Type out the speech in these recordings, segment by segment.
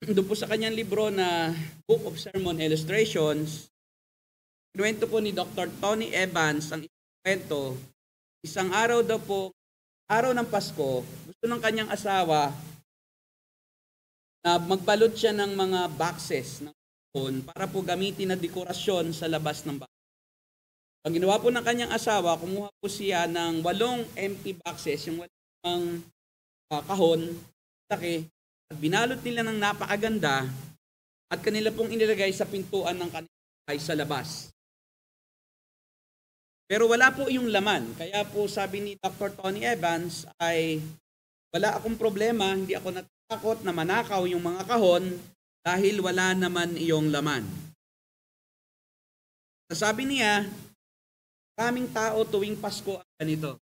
doon po sa kanyang libro na Book of Sermon Illustrations, kinuwento po ni Dr. Tony Evans ang isang kwento. Isang araw daw po, araw ng Pasko, gusto ng kanyang asawa na magbalot siya ng mga boxes ng phone para po gamitin na dekorasyon sa labas ng bahay. Ang ginawa po ng kanyang asawa, kumuha po siya ng 8 empty boxes, yung 8 kahon, laki, at binalot nila ng napakaganda at kanila pong inilagay sa pintuan ng kanilang bahay sa labas. Pero wala po yung laman. Kaya po sabi ni Dr. Tony Evans ay wala akong problema, hindi ako natatakot na manakaw yung mga kahon dahil wala naman iyong laman. Sabi niya, kaming tao tuwing Pasko ang ganito.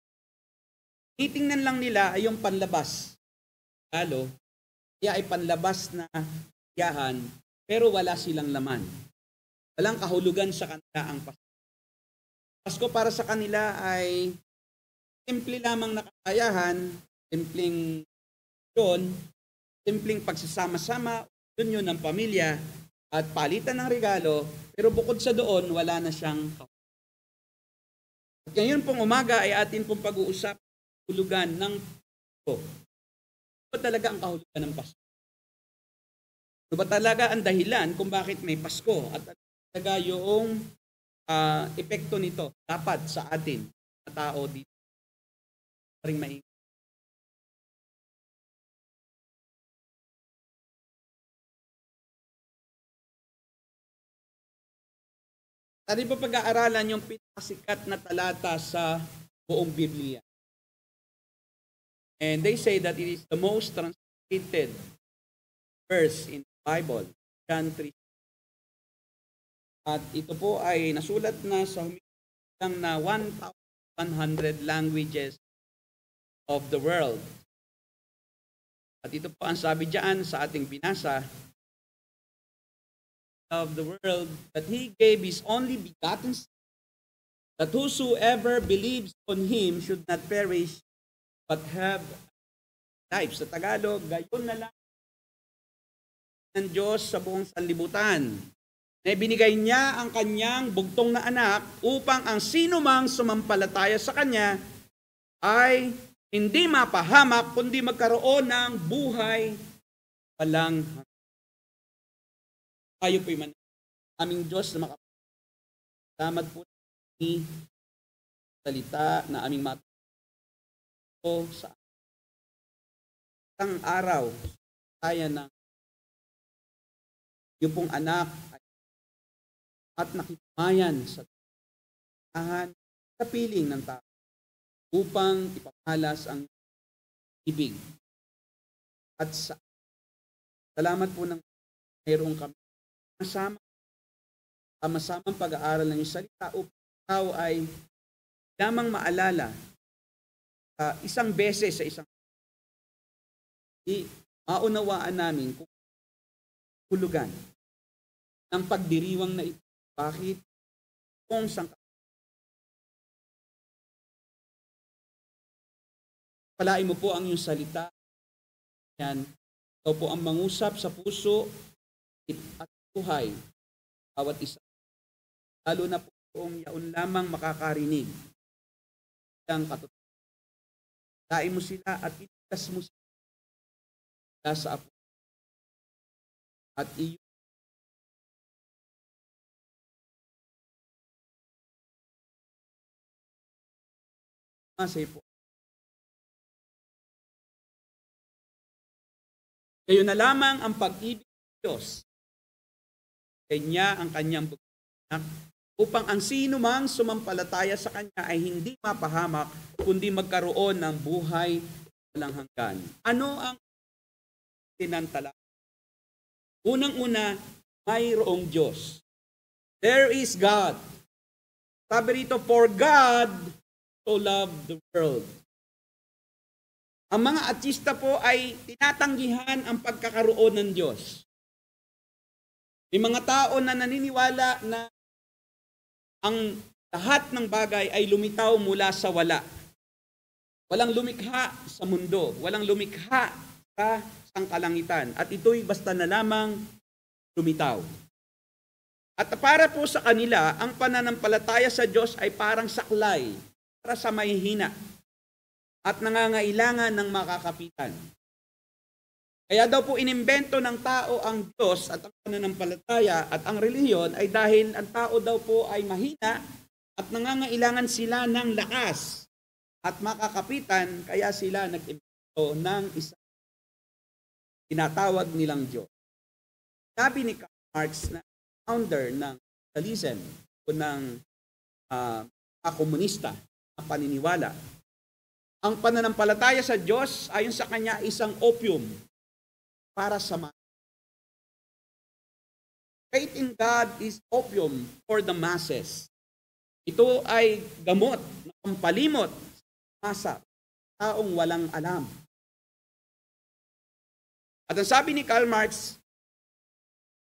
Titingnan lang nila ay yung panlabas. Lalo, kaya ay panlabas na yahan, pero wala silang laman. Walang kahulugan sa kanila ang Pasko. Pasko para sa kanila ay simple lamang na kakayahan, simpleng yun, simpleng pagsasama-sama, yun ng pamilya, at palitan ng regalo, pero bukod sa doon, wala na siyang kahulugan. At ngayon pong umaga ay atin pong pag-uusap kahulugan ng Pasko. Ano ba talaga ang kahulugan ng Pasko? Ano ba talaga ang dahilan kung bakit may Pasko? At talaga yung epekto nito dapat sa atin na tao dito ring maingay. Atin pa pag-aaralan yung pinakasikat na talata sa buong Biblia. And they say that it is the most translated verse in the Bible, John 3. At ito po ay nasulat na sa humilang na 1,100 languages of the world. At ito po ang sabi diyan sa ating binasa, of the world, that He gave His only begotten Son, that whosoever believes on Him should not perish, but have life. Sa Tagalog, gayon na lang ng Diyos sa buong sanlibutan, na ibinigay niya ang kanyang bugtong na anak upang ang sinumang sumampalataya sa kanya ay hindi mapahamak kundi magkaroon ng buhay walang hanggan. Tayo po'y aming Diyos na makapagdamad po ni salita na aming matuto sa isang araw kaya ng yung pong anak at nakikimayan sa tahan sa piling ng tao upang ipamalas ang ibig. At salamat po ng mayroong kami sama-samang pag-aaral ng salita upang ikaw ay lamang maalala isang beses sa isang maunawaan namin kung hulugan ng pagdiriwang na ito. Bakit? Kung saan palain mo po ang iyong salita. Yan. Ikaw po ang mangusap sa puso at buhay. Bawat isa. Lalo na po kung yaon lamang makakarinig. Ang katotohanan. Lain mo sila at itas mo sila sa apo. At iyo po. Kayo na lamang ang pag-ibig ng Diyos. Kanya ang kanyang bugtong upang ang sino mang sumampalataya sa kanya ay hindi mapahamak kundi magkaroon ng buhay walang hanggan. Ano ang tinantala? Unang-una, mayroong Diyos. There is God. Sabi rito, for God so loved the world. Ang mga ateista po ay tinatanggihan ang pagkakaroon ng Diyos. May mga tao na naniniwala na ang lahat ng bagay ay lumitaw mula sa wala. Walang lumikha sa mundo. Walang lumikha sa sangkalangitan. At ito'y basta na lamang lumitaw. At para po sa kanila, ang pananampalataya sa Diyos ay parang saklay para sa mahihina at nangangailangan ng makakapitan. Kaya daw po inimbento ng tao ang Diyos at ang pananampalataya at ang relihiyon ay dahil ang tao daw po ay mahina at nangangailangan sila ng lakas at makakapitan, kaya sila nag-imbento ng isang tinatawag nilang Diyos. Sabi ni Karl Marx na founder ng socialism o ng komunista na paniniwala, ang pananampalataya sa Diyos ayon sa kanya isang opium para sa masses. Faith in God is opium for the masses. Ito ay gamot na pampalimot sa masa, taong walang alam. At ang sabi ni Karl Marx,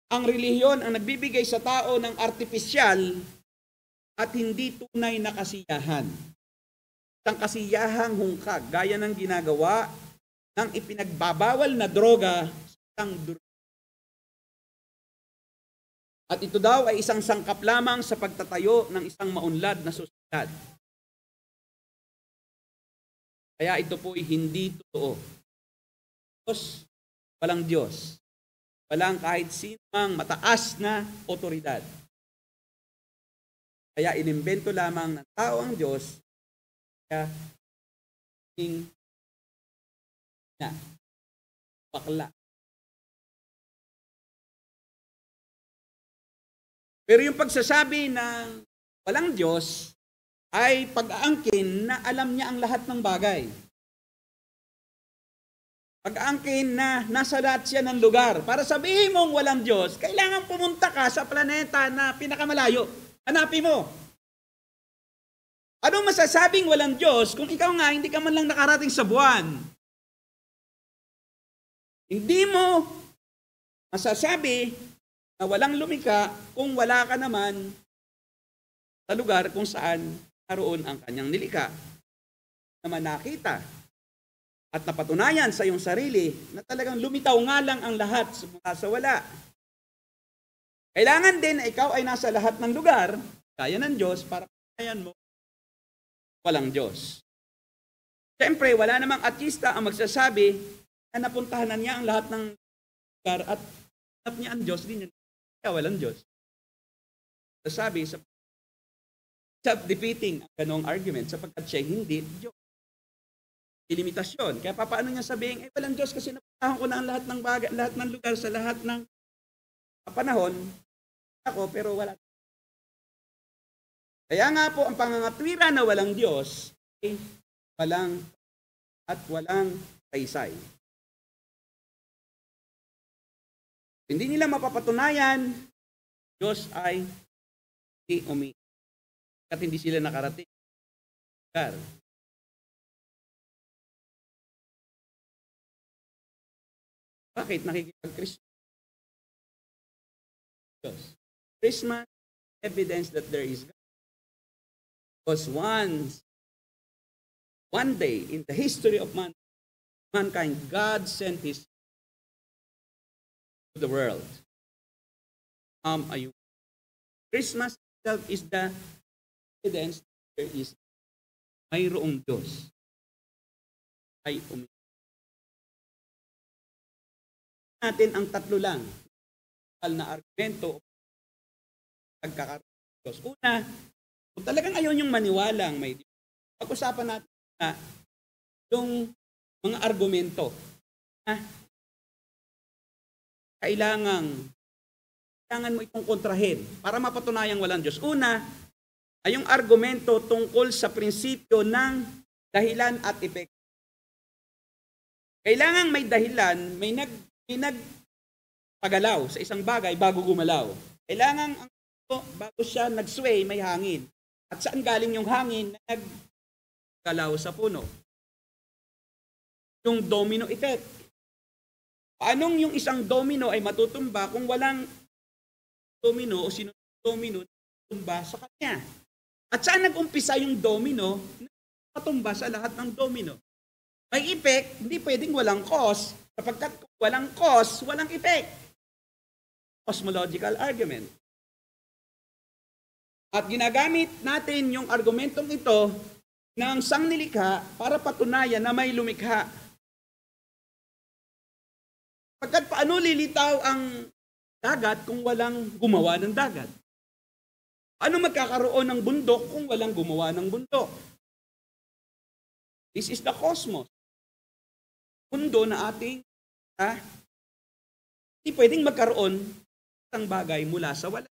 ang relihiyon ang nagbibigay sa tao ng artipisyal at hindi tunay na kasiyahan. Isang kasiyahang hungkag, gaya ng ginagawa ng ipinagbabawal na droga sa isang at ito daw ay isang sangkap lamang sa pagtatayo ng isang maunlad na sosyedad. Kaya ito po ay hindi totoo. Diyos, walang Diyos. Walang kahit sinumang mataas na otoridad. Kaya inimbento lamang ng tao ang Diyos, kaya na bakla. Pero yung pagsasabi ng walang Diyos ay pag-aangkin na alam niya ang lahat ng bagay. Pag-aangkin na nasa lahat siya ng lugar. Para sabihin mong walang Diyos, kailangan pumunta ka sa planeta na pinakamalayo. Hanapin mo. Anong masasabing walang Diyos kung ikaw nga hindi ka man lang nakarating sa buwan? Hindi mo masasabi na walang lumikha kung wala ka naman sa lugar kung saan naroon ang kanyang nilikha. Naman nakita at napatunayan sa iyong sarili na talagang lumitaw nga lang ang lahat mula sa wala. Kailangan din na ikaw ay nasa lahat ng lugar, kaya ng Diyos, para patunayan mo walang Diyos. Siyempre, wala namang artista ang magsasabi na napuntahan na niya ang lahat ng lugar at hanap niya ang Diyos, din niya kaya walang Diyos. Sasabi, self-defeating ang ganong argument sapagkat siya hindi Diyos. Limitasyon. Kaya paano niya sabihin, walang Diyos kasi napuntahan ko na ang lahat ng bagay, lahat ng lugar sa lahat ng panahon ako, pero wala. Kaya nga po, ang pangangatwira na walang Diyos ay walang at walang saysay. Hindi nila mapapatunayan, Diyos ay hindi umiiyak at hindi sila nakarating. Bakit nakikipag-Christmas? Christmas evidence that there is God. Because one day in the history of mankind, God sent His to the world. Christmas itself is the evidence that there is mayroong Diyos. Ay natin ang tatlo lang na argumento pagkakaroon ng Diyos. Una, kung talagang ayaw niyong maniwalang may Diyos, pag-usapan natin na yung mga argumento na kailangan mo itong kontrahin para mapatunayang walang Diyos. Una, ay yung argumento tungkol sa prinsipyo ng dahilan at epekto. Kailangan may dahilan, may nagpagalaw sa isang bagay bago gumalaw. Kailangan bago siya nag-sway, may hangin. At saan galing yung hangin na naggalaw sa puno? Yung domino effect. Paanong yung isang domino ay matutumba kung walang domino o sino domino tumba sa kanya? At saan nag-umpisa yung domino na matumba sa lahat ng domino? May effect, hindi pwedeng walang cause. Sapagkat kung walang cause, walang effect. Cosmological argument. At ginagamit natin yung argumentong ito ng sangnilikha para patunayan na may lumikha. Sapagkat paano lilitaw ang dagat kung walang gumawa ng dagat? Paano magkakaroon ng bundok kung walang gumawa ng bundok? This is the cosmos. Mundo na ating hindi pwedeng magkaroon ng bagay mula sa wala.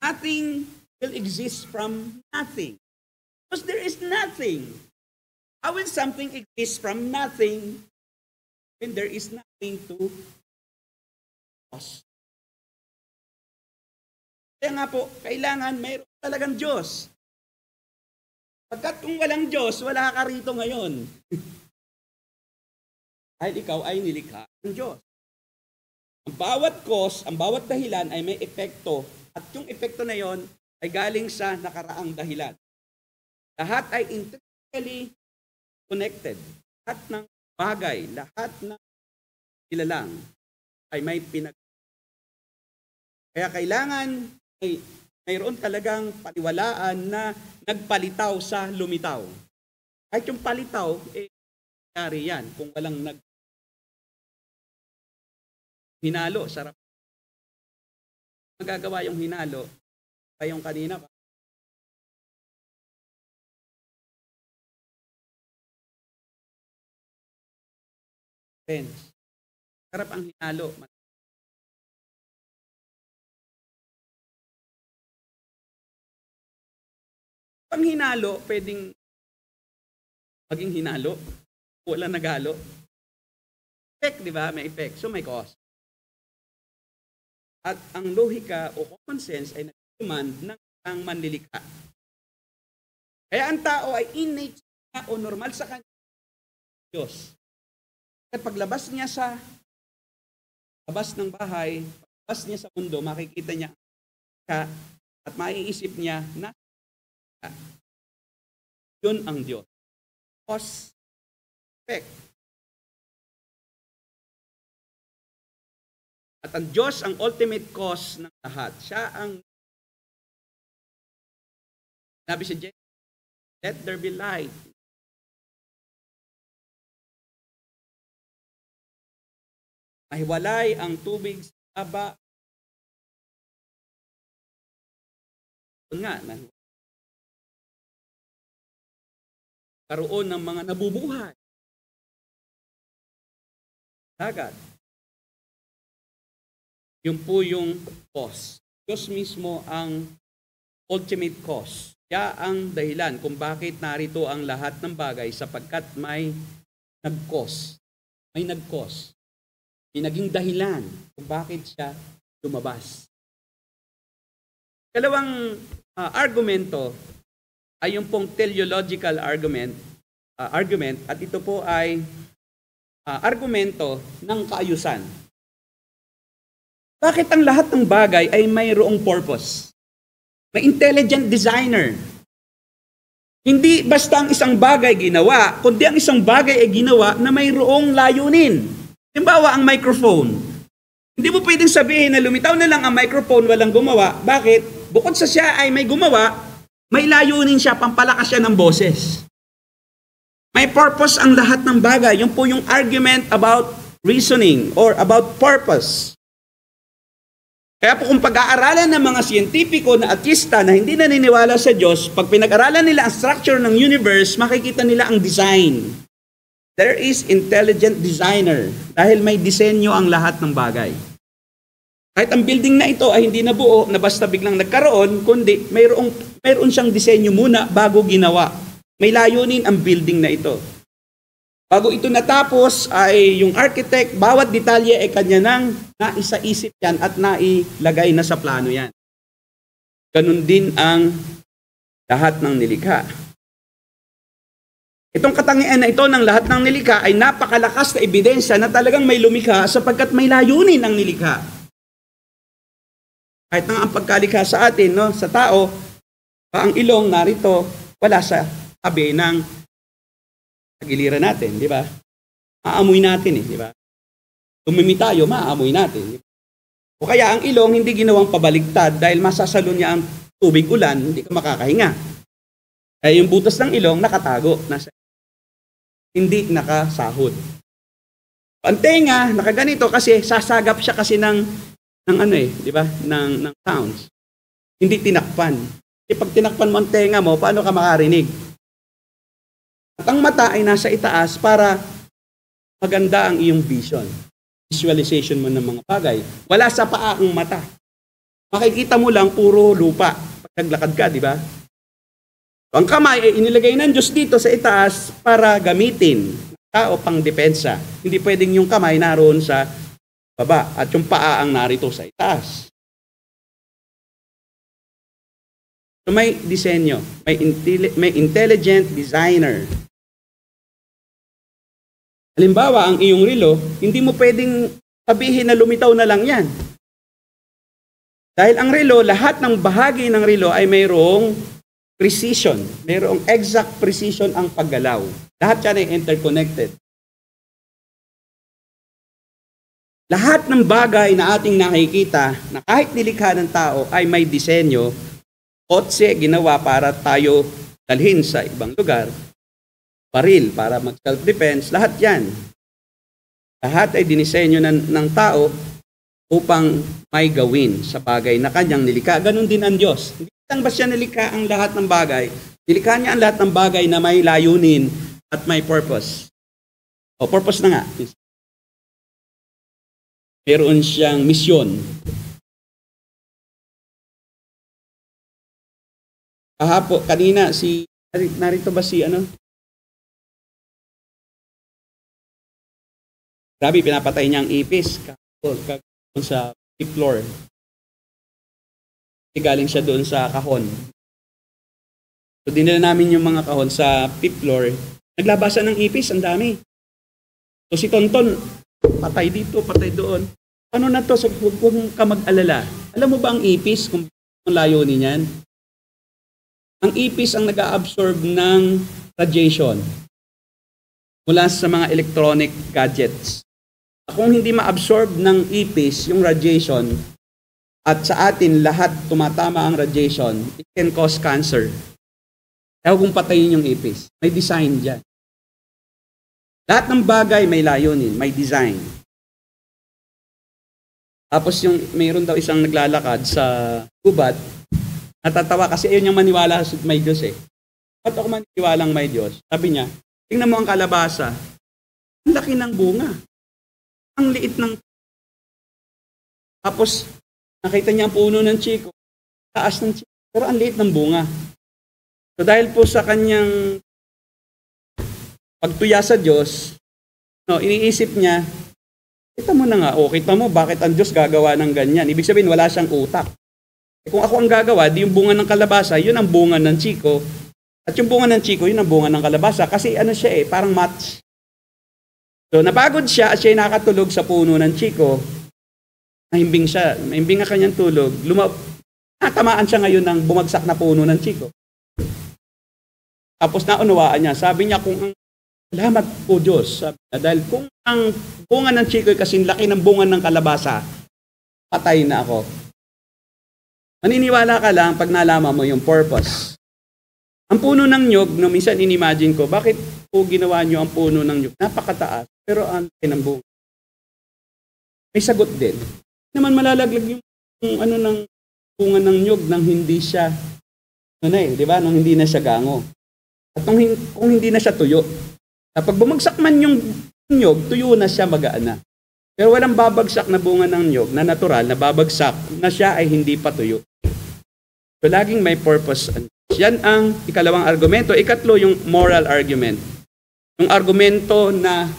Nothing will exist from nothing. Because there is nothing. How will something exist from nothing when there is nothing to cause? Kaya nga po, kailangan mayroon talagang Diyos. Pagkat kung walang Diyos, wala ka rito ngayon. Dahil ikaw ay nilikha ng Diyos. Ang bawat cause, ang bawat dahilan ay may epekto. At yung epekto na yon ay galing sa nakaraang dahilan. Lahat ay intrinsically connected. Lahat ng bagay, lahat ng kilalang ay may Kaya kailangan ay mayroon talagang paniwalaan na nagpalitaw sa lumitaw. Kahit yung palitaw, nangyari yan kung walang hinalo, sarap. Magagawa yung hinalo, pa yung kanina pa. Sarap ang hinalo. Pang hinalo, pwedeng maging hinalo. Wala nagalo. Effect, di ba? May effect. So may cause. At ang lohika o common sense ay nag-demand ng ang manlilikha. Kaya ang tao ay innate o normal sa kanya Diyos. At paglabas niya sa labas ng bahay, paglabas niya sa mundo, makikita niya at maiisip niya na yun ang Diyos. Cause, effect. At ang Diyos ang ultimate cause ng lahat. Siya ang sabi sa Genesis, let there be light. Mahiwalay ang tubig sa haba. Nga, karoon ng mga nabubuhay. Dagat. Yun po yung cause. Diyos mismo ang ultimate cause. Siya ang dahilan kung bakit narito ang lahat ng bagay sapagkat may nag-cause. May nag-cause. May naging dahilan kung bakit siya lumabas. Kalawang argumento ay yung pong teleological argument at ito po ay argumento ng kaayusan. Bakit ang lahat ng bagay ay mayroong purpose? May intelligent designer. Hindi basta ang isang bagay ginawa, kundi ang isang bagay ay ginawa na mayroong layunin. Halimbawa, ang microphone. Hindi mo pwedeng sabihin na lumitaw na lang ang microphone, walang gumawa. Bakit? Bukod sa siya ay may gumawa, may layunin siya, pampalakas siya ng boses. May purpose ang lahat ng bagay. Yun po yung argument about reasoning or about purpose. Kaya po kung pag-aaralan ng mga siyentipiko na artista na hindi naniniwala sa Diyos, pag pinag-aralan nila ang structure ng universe, makikita nila ang design. There is intelligent designer dahil may disenyo ang lahat ng bagay. Kahit ang building na ito ay hindi nabuo na basta biglang nagkaroon, kundi mayroon siyang disenyo muna bago ginawa. May layunin ang building na ito. Bago ito natapos ay yung architect, bawat detalye ay kanya nang naisa-isip yan at nailagay na sa plano yan. Ganun din ang lahat ng nilikha. Itong katangian na ito ng lahat ng nilikha ay napakalakas na ebidensya na talagang may lumikha sapagkat may layunin ang nilikha. Kahit na ang pagkalikha sa atin, no, sa tao, ang ilong narito, wala sa tabi ng giliran natin, di ba? Aamoy natin di ba? Tumimi tayo, maaamoy natin. O kaya ang ilong hindi ginawang pabaligtad dahil masasalo niya ang tubig ulan, hindi ka makakahinga. Kaya yung butas ng ilong nakatago, hindi nakasahod. Ang tenga, nakaganito kasi sasagap siya kasi ng di ba? Ng sounds. Hindi tinakpan. Kasi pag tinakpan mo ang tenga mo, paano ka makarinig? At ang mata ay nasa itaas para maganda ang iyong vision. Visualization mo ng mga bagay. Wala sa paa ang mata. Makikita mo lang puro lupa. Pag naglakad ka, di ba? Ang kamay ay inilagay ng Diyos dito sa itaas para gamitin tao pang depensa. Hindi pwedeng yung kamay naroon sa baba at yung paa ang narito sa itaas. So may disenyo, may intelligent designer. Halimbawa, ang iyong relo, hindi mo pwedeng sabihin na lumitaw na lang yan. Dahil ang relo, lahat ng bahagi ng relo ay mayroong precision. Mayroong exact precision ang paggalaw. Lahat yan ay interconnected. Lahat ng bagay na ating nakikita na kahit nilikha ng tao ay may disenyo, kotse ginawa para tayo dalhin sa ibang lugar, baril para mag-self-defense, lahat yan. Lahat ay dinisenyo ng tao upang may gawin sa bagay na kanyang nilikha. Ganon din ang Diyos. Hindi lang ba siya nilikha ang lahat ng bagay? Nilikha niya ang lahat ng bagay na may layunin at may purpose. O, purpose na nga. Meron siyang misyon. Kanina narito ba si Grabe, pinapatay niya ang ipis sa fifth floor. Galing siya doon sa kahon. So dinala namin yung mga kahon sa fifth floor. Naglabasan ng ipis, ang dami. So si Tonton, patay dito, patay doon. Ano na to? Huwag ka mag-alala. Alam mo ba ang ipis kung ang layunin niyan? Ang ipis ang nag-a-absorb ng radiation mula sa mga electronic gadgets. Kung hindi ma-absorb ng ipis yung radiation at sa atin lahat tumatama ang radiation, it can cause cancer. Kaya kung patayin yung ipis, may design dyan. Lahat ng bagay may layunin, may design. Tapos mayroon daw isang naglalakad sa gubat, natatawa kasi ayun yung maniwala sa may Diyos eh. Ba't ako maniwalang may Diyos? Sabi niya, tingnan mo ang kalabasa. Ang laki ng bunga. Ang liit ng... Tapos, nakita niya ang puno ng chiko. Taas ng chiko. Pero ang liit ng bunga. So dahil po sa kanyang pagtuya sa Diyos, iniisip niya, kita mo na nga, kita mo bakit ang Diyos gagawa ng ganyan. Ibig sabihin, wala siyang utak. Kung ako ang gagawa, di yung bunga ng kalabasa, yun ang bunga ng chiko. At yung bunga ng chiko, yun ang bunga ng kalabasa. Kasi siya parang match. So napagod siya at siya nakatulog sa puno ng chiko. Nahimbing siya. Nahimbing ang kanyang tulog. Natamaan siya ngayon ng bumagsak na puno ng chiko. Tapos naunawaan niya. Sabi niya, salamat po Diyos. Sabi niya, dahil kung ang bunga ng chiko ay kasing laki ng bunga ng kalabasa, patay na ako. Maniniwala ka lang pag nalaman mo yung purpose. Ang puno ng nyog, minsan inimagine ko, bakit po ginawa nyo ang puno ng nyog? Napakataas, pero ang ng bunga. May sagot din. Naman malalaglag yung ng bunga ng nyog nang hindi siya, di ba? Nung hindi na siya gango. At kung hindi na siya tuyo. Kapag bumagsak man yung nyog, tuyo na siya, magaan na. Pero walang babagsak na bunga ng nyog na natural, na babagsak na siya ay hindi pa tuyo. So, laging may purpose. Yan ang ikalawang argumento. Ikatlo, yung moral argument. Yung argumento na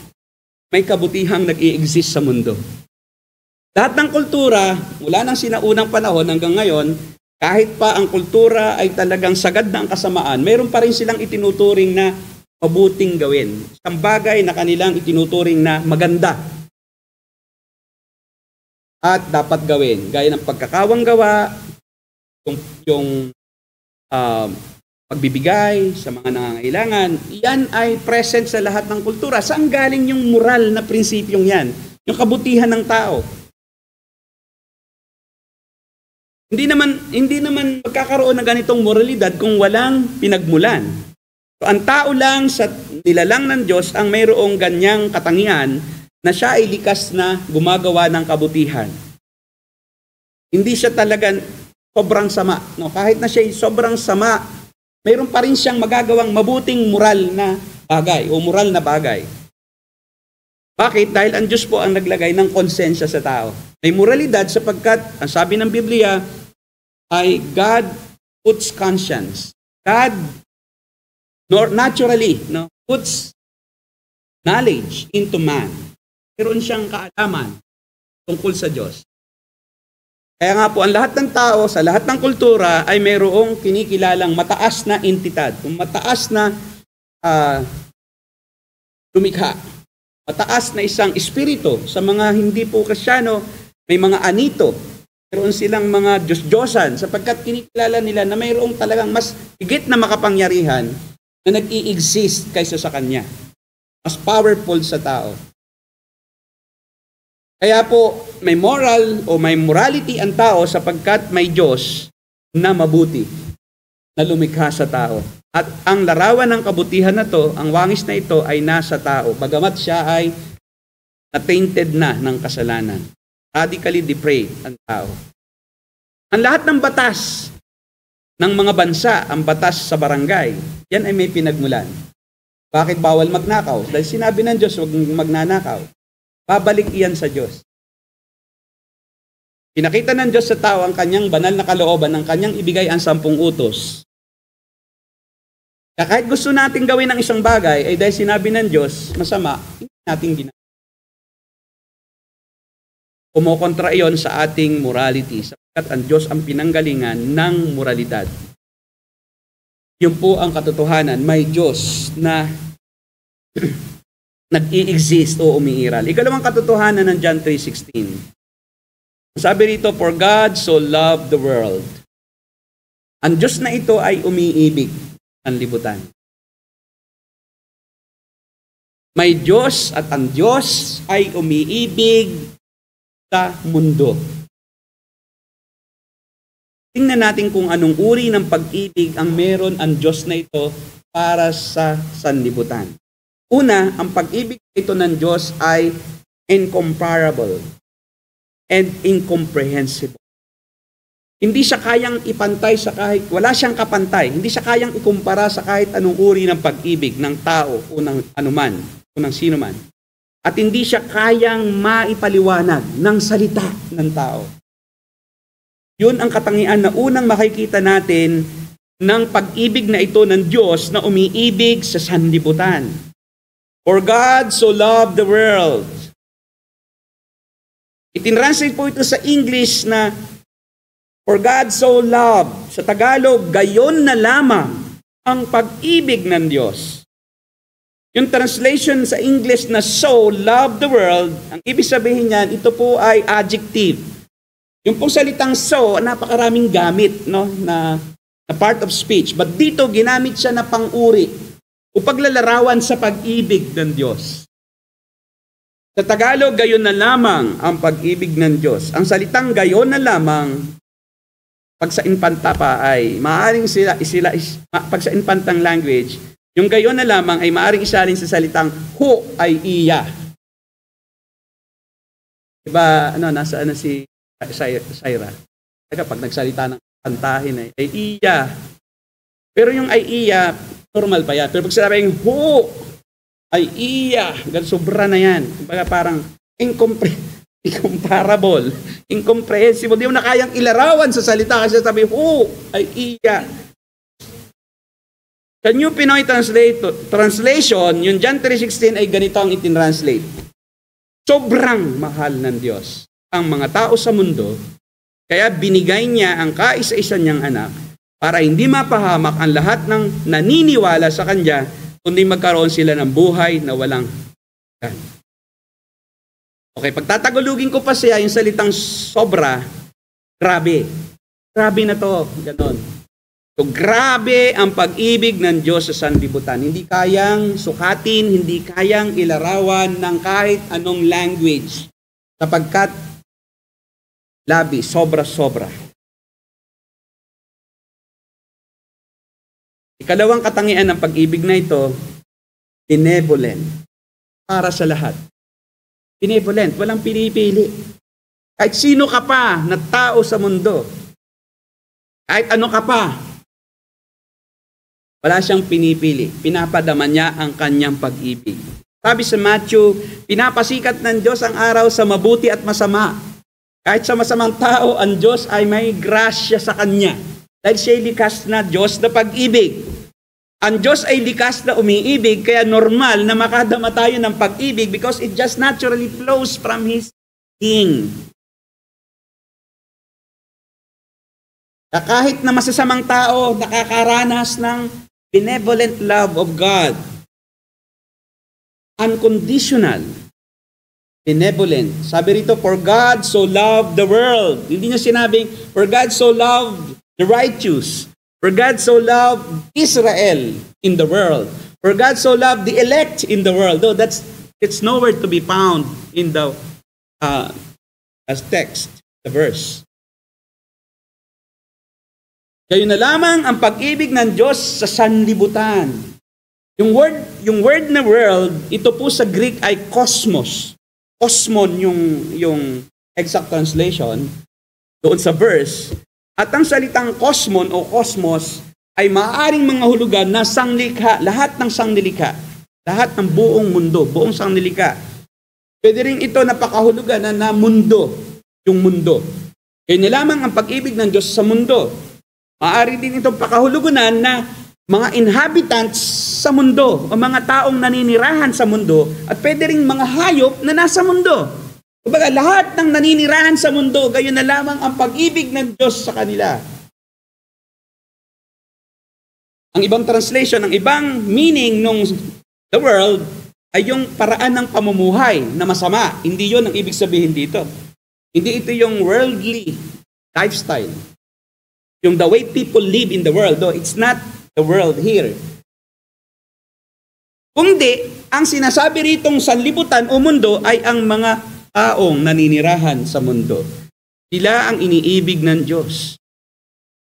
may kabutihang nag-i-exist sa mundo. Lahat ng kultura, mula ng sinaunang panahon hanggang ngayon, kahit pa ang kultura ay talagang sagad na ang kasamaan, mayroon pa rin silang itinuturing na mabuting gawin. Isang bagay na kanilang itinuturing na maganda at dapat gawin. Gaya ng pagkakawang gawa, yung pagbibigay sa mga nangangailangan, yan ay present sa lahat ng kultura. Saan galing yung moral na prinsipyong yan? Yung kabutihan ng tao. Hindi naman magkakaroon ng ganitong moralidad kung walang pinagmulan. So, ang tao lang sa nilalang ng Diyos ang mayroong ganyang katangian na siya ay likas na gumagawa ng kabutihan. Hindi siya talaga sobrang sama. No? Kahit na siya ay sobrang sama, mayroon pa rin siyang magagawang mabuting moral na bagay o moral na bagay. Bakit? Dahil ang Diyos po ang naglagay ng konsensya sa tao. May moralidad sapagkat, ang sabi ng Biblia, ay God puts conscience. God naturally puts knowledge into man. Meron siyang kaalaman tungkol sa Diyos. Kaya nga po, ang lahat ng tao, sa lahat ng kultura, ay mayroong kinikilalang mataas na entidad. Kung mataas na lumikha. Mataas na isang espiritu. Sa mga hindi po Kristyano, may mga anito. Meron silang mga Diyos-Diyosan sapagkat kinikilala nila na mayroong talagang mas higit na makapangyarihan na nag-i-exist kaysa sa Kanya. Mas powerful sa tao. Kaya po, may moral o may morality ang tao sapagkat may Diyos na mabuti na lumikha sa tao. At ang larawan ng kabutihan na to, ang wangis na ito ay nasa tao. Bagamat siya ay na-tainted na ng kasalanan. Radically depraved ang tao. Ang lahat ng batas ng mga bansa, ang batas sa barangay, yan ay may pinagmulan. Bakit bawal magnakaw? Dahil sinabi ng Diyos, huwag magnanakaw. Babalik iyan sa Diyos. Pinakita ng Diyos sa tao ang kanyang banal na kalooban, ang kanyang ibigay ang 10 utos. Kaya kahit gusto natin gawin ang isang bagay, ay dahil sinabi ng Diyos, masama, hindi natin ginagawa. Kumokontra iyon sa ating morality, sapagkat ang Diyos ang pinanggalingan ng moralidad. Yun po ang katotohanan, may Diyos na nag-i-exist o umiiral. Ikalawang katotohanan ng John 3:16. Sabi rito, for God so loved the world. Ang Diyos na ito ay umiibig ang libutan. May Diyos at ang Diyos ay umiibig sa mundo. Tingnan natin kung anong uri ng pag-ibig ang meron ang Diyos na ito para sa sanlibutan. Una, ang pag-ibig ito ng Diyos ay incomparable and incomprehensible. Hindi siya kayang ipantay sa kahit, wala siyang kapantay. Hindi siya kayang ikumpara sa kahit anong uri ng pag-ibig ng tao o ng anuman, o ng sino man. At hindi siya kayang maipaliwanag ng salita ng tao. Yun ang katangian na unang makikita natin ng pag-ibig na ito ng Diyos na umiibig sa sanlibutan. For God so loved the world. Itinranslate po ito sa English na for God so loved. Sa Tagalog, gayon na lamang ang pag-ibig ng Diyos. Yung translation sa English na so loved the world, ang ibig sabihin niyan, ito po ay adjective. Yung pong salitang so, napakaraming gamit na part of speech. But dito, ginamit siya na pang-uri o paglalarawan sa pag-ibig ng Diyos. Sa Tagalog, gayon na lamang ang pag-ibig ng Diyos. Ang salitang gayon na lamang, pag sa infanta pa ay maaaring pag sa infantang language, yung gayon na lamang ay maaaring isalin sa salitang who ay iya. Diba, nasaan na si Syra? Pag nagsalita ng kantahin ay iya. Pero yung ay iya, normal pa yan. Pero pag sinabi yung who ay iya, sobra na yan. Parang incomparable, incomprehensible. Di mo na kayang ilarawan sa salita kasi sabi, who ay iya. Sa New Pinoy Translation, yung John 3:16 ay ganito ang itinranslate. Sobrang mahal ng Diyos ang mga tao sa mundo, kaya binigay niya ang kaisa-isa niyang anak para hindi mapahamak ang lahat ng naniniwala sa Kanya, kundi magkaroon sila ng buhay na walang hanggan. Okay, pagtatagulugin ko pa siya, yung salitang sobra, grabe. Grabe na to, ganon. So grabe ang pag-ibig ng Diyos sa sanlibutan. Hindi kayang sukatin, hindi kayang ilarawan ng kahit anong language. Sapagkat sobra-sobra. Ikalawang katangian ng pag-ibig na ito, benevolent. Para sa lahat. Benevolent, walang pinipili. Kahit sino ka pa na tao sa mundo, kahit ano ka pa, wala siyang pinipili. Pinapadama niya ang kanyang pag-ibig. Sabi sa Matthew, pinapasikat ng Diyos ang araw sa mabuti at masama. Kahit sa masamang tao, ang Diyos ay may grasya sa kanya. Dahil siya'y likas na Diyos na pag-ibig. Ang Diyos ay likas na umiibig, kaya normal na makadama tayo ng pag-ibig because it just naturally flows from His being. Kahit na masasamang tao, nakakaranas ng benevolent love of God. Unconditional. Benevolent. Sabi rito, for God so loved the world. Hindi niya sinabing, for God so loved the righteous. For God so loved Israel in the world. For God so loved the elect in the world. Though it's nowhere to be found in the as text, the verse. Kayo na lamang ang pag-ibig ng Diyos sa sanlibutan. Yung word na world, ito po sa Greek ay cosmos. Cosmon yung exact translation doon sa verse. At ang salitang cosmon o cosmos ay maaaring mga hulugan na sanglikha, lahat ng sangnilikha, lahat ng buong mundo, buong sangnilikha. Pwede rin ito napakahulugan na mundo, yung mundo. Kayo na lamang ang pag-ibig ng Diyos sa mundo. Maaari din itong pakahulugunan na mga inhabitants sa mundo o mga taong naninirahan sa mundo at pwede rin mga hayop na nasa mundo. Kumbaga lahat ng naninirahan sa mundo, gayon na lamang ang pag-ibig ng Diyos sa kanila. Ang ibang translation, ang ibang meaning ng the world ay yung paraan ng pamumuhay na masama. Hindi yon ang ibig sabihin dito. Hindi ito yung worldly lifestyle. Yung the way people live in the world, though it's not the world here. Kundi, ang sinasabi ritong sanlibutan o mundo ay ang mga taong naninirahan sa mundo. Sila ang iniibig ng Diyos.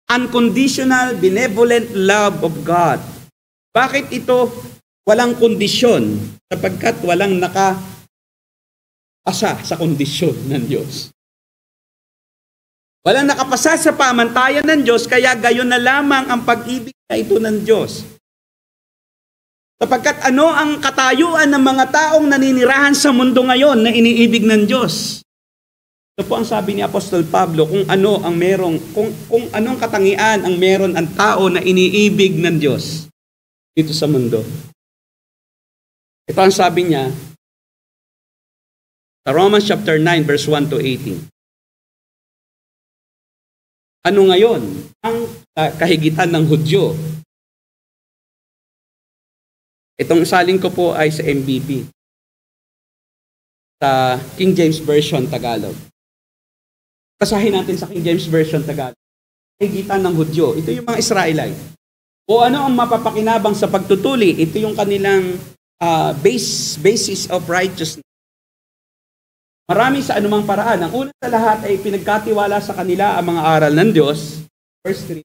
Unconditional, benevolent love of God. Bakit ito walang kondisyon? Sapagkat walang nakapasa sa kondisyon ng Diyos. Walang nakapasa sa pamantayan ng Diyos, kaya gayon na lamang ang pag-ibig na ito ng Diyos. Sapagkat ano ang katayuan ng mga taong naninirahan sa mundo ngayon na iniibig ng Diyos? Ito po ang sabi ni Apostol Pablo, kung ano ang merong, kung anong katangian ang meron ang tao na iniibig ng Diyos dito sa mundo. Ito ang sabi niya sa Romans chapter 9 verse 1 to 18. Ano ngayon ang kahigitan ng Hudyo? Itong salin ko po ay sa MVP. Sa King James Version Tagalog. Basahin natin sa King James Version Tagalog. Kahigitan ng Hudyo. Ito yung mga Israelite. O ano ang mapapakinabang sa pagtutuli? Ito yung kanilang basis of righteousness. Marami sa anumang paraan. Ang una sa lahat ay pinagkatiwala sa kanila ang mga aral ng Diyos. Verse 3.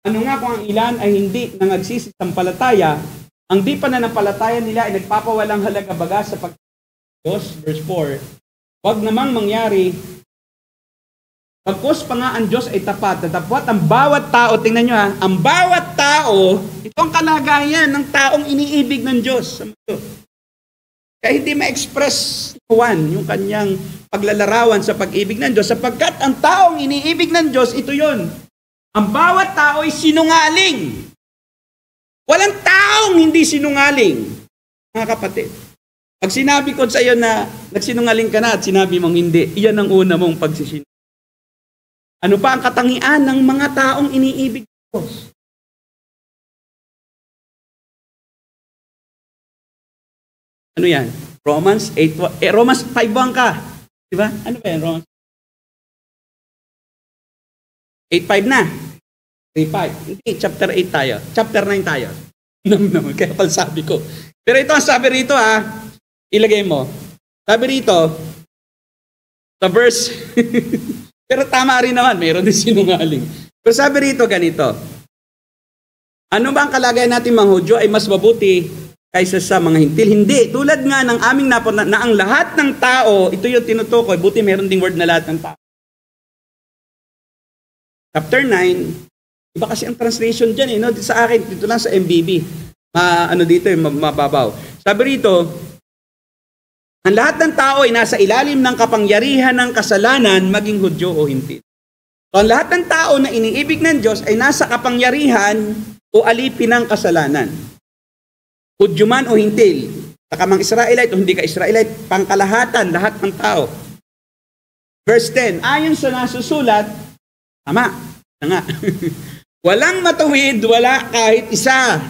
Ano nga kung ang ilan ay hindi nangagsisampalataya, ang di pa nananampalataya nila ay nagpapawalang halaga baga sa Diyos. Verse 4. Huwag namang mangyari, pagkos pa nga ang Diyos ay tapat, tatapwat ang bawat tao, tingnan nyo ang bawat tao, ito ang kalagayan ng taong iniibig ng Diyos sa mundo. Kaya hindi ma-express yung kanyang paglalarawan sa pag-ibig ng Diyos sapagkat ang taong iniibig ng Diyos, ito yon. Ang bawat tao ay sinungaling. Walang taong hindi sinungaling. Mga kapatid, pag sinabi ko sa iyo na nagsinungaling ka na at sinabi mong hindi, iyan ang una mong pagsisinungaling. Ano pa ang katangian ng mga taong iniibig ng Diyos? Ano yan? Romans 8, Romans 5:1 ka. Di ba? Ano ba yan? Romans 8:5 na. 3:5. Hindi, chapter 8 tayo. Chapter 9 tayo. No, kaya pala sabi ko. Pero ito ang sabi rito ilagay mo. Sabi rito, sa verse, pero tama rin naman, mayroon din sinungaling. Pero sabi rito ganito, ano ba ang kalagayan natin mga Hudyo ay mas mabuti kaysa sa mga hintil? Hindi. Tulad nga ng aming napon na ang lahat ng tao, ito yung tinutukoy, buti meron ding word na lahat ng tao. Chapter 9, iba kasi ang translation dyan no? Sa akin, dito lang sa MBB. Dito yung mababaw. Sabi rito, ang lahat ng tao ay nasa ilalim ng kapangyarihan ng kasalanan, maging Hudyo o hintil. So, ang lahat ng tao na iniibig ng Diyos ay nasa kapangyarihan o alipin ng kasalanan. Hudyo man o hintil, saka mang Israelite o hindi ka Israelite, pangkalahatan, lahat ng tao. Verse 10, ayon sa nasusulat, tama, nga. Walang matuwid, wala kahit isa.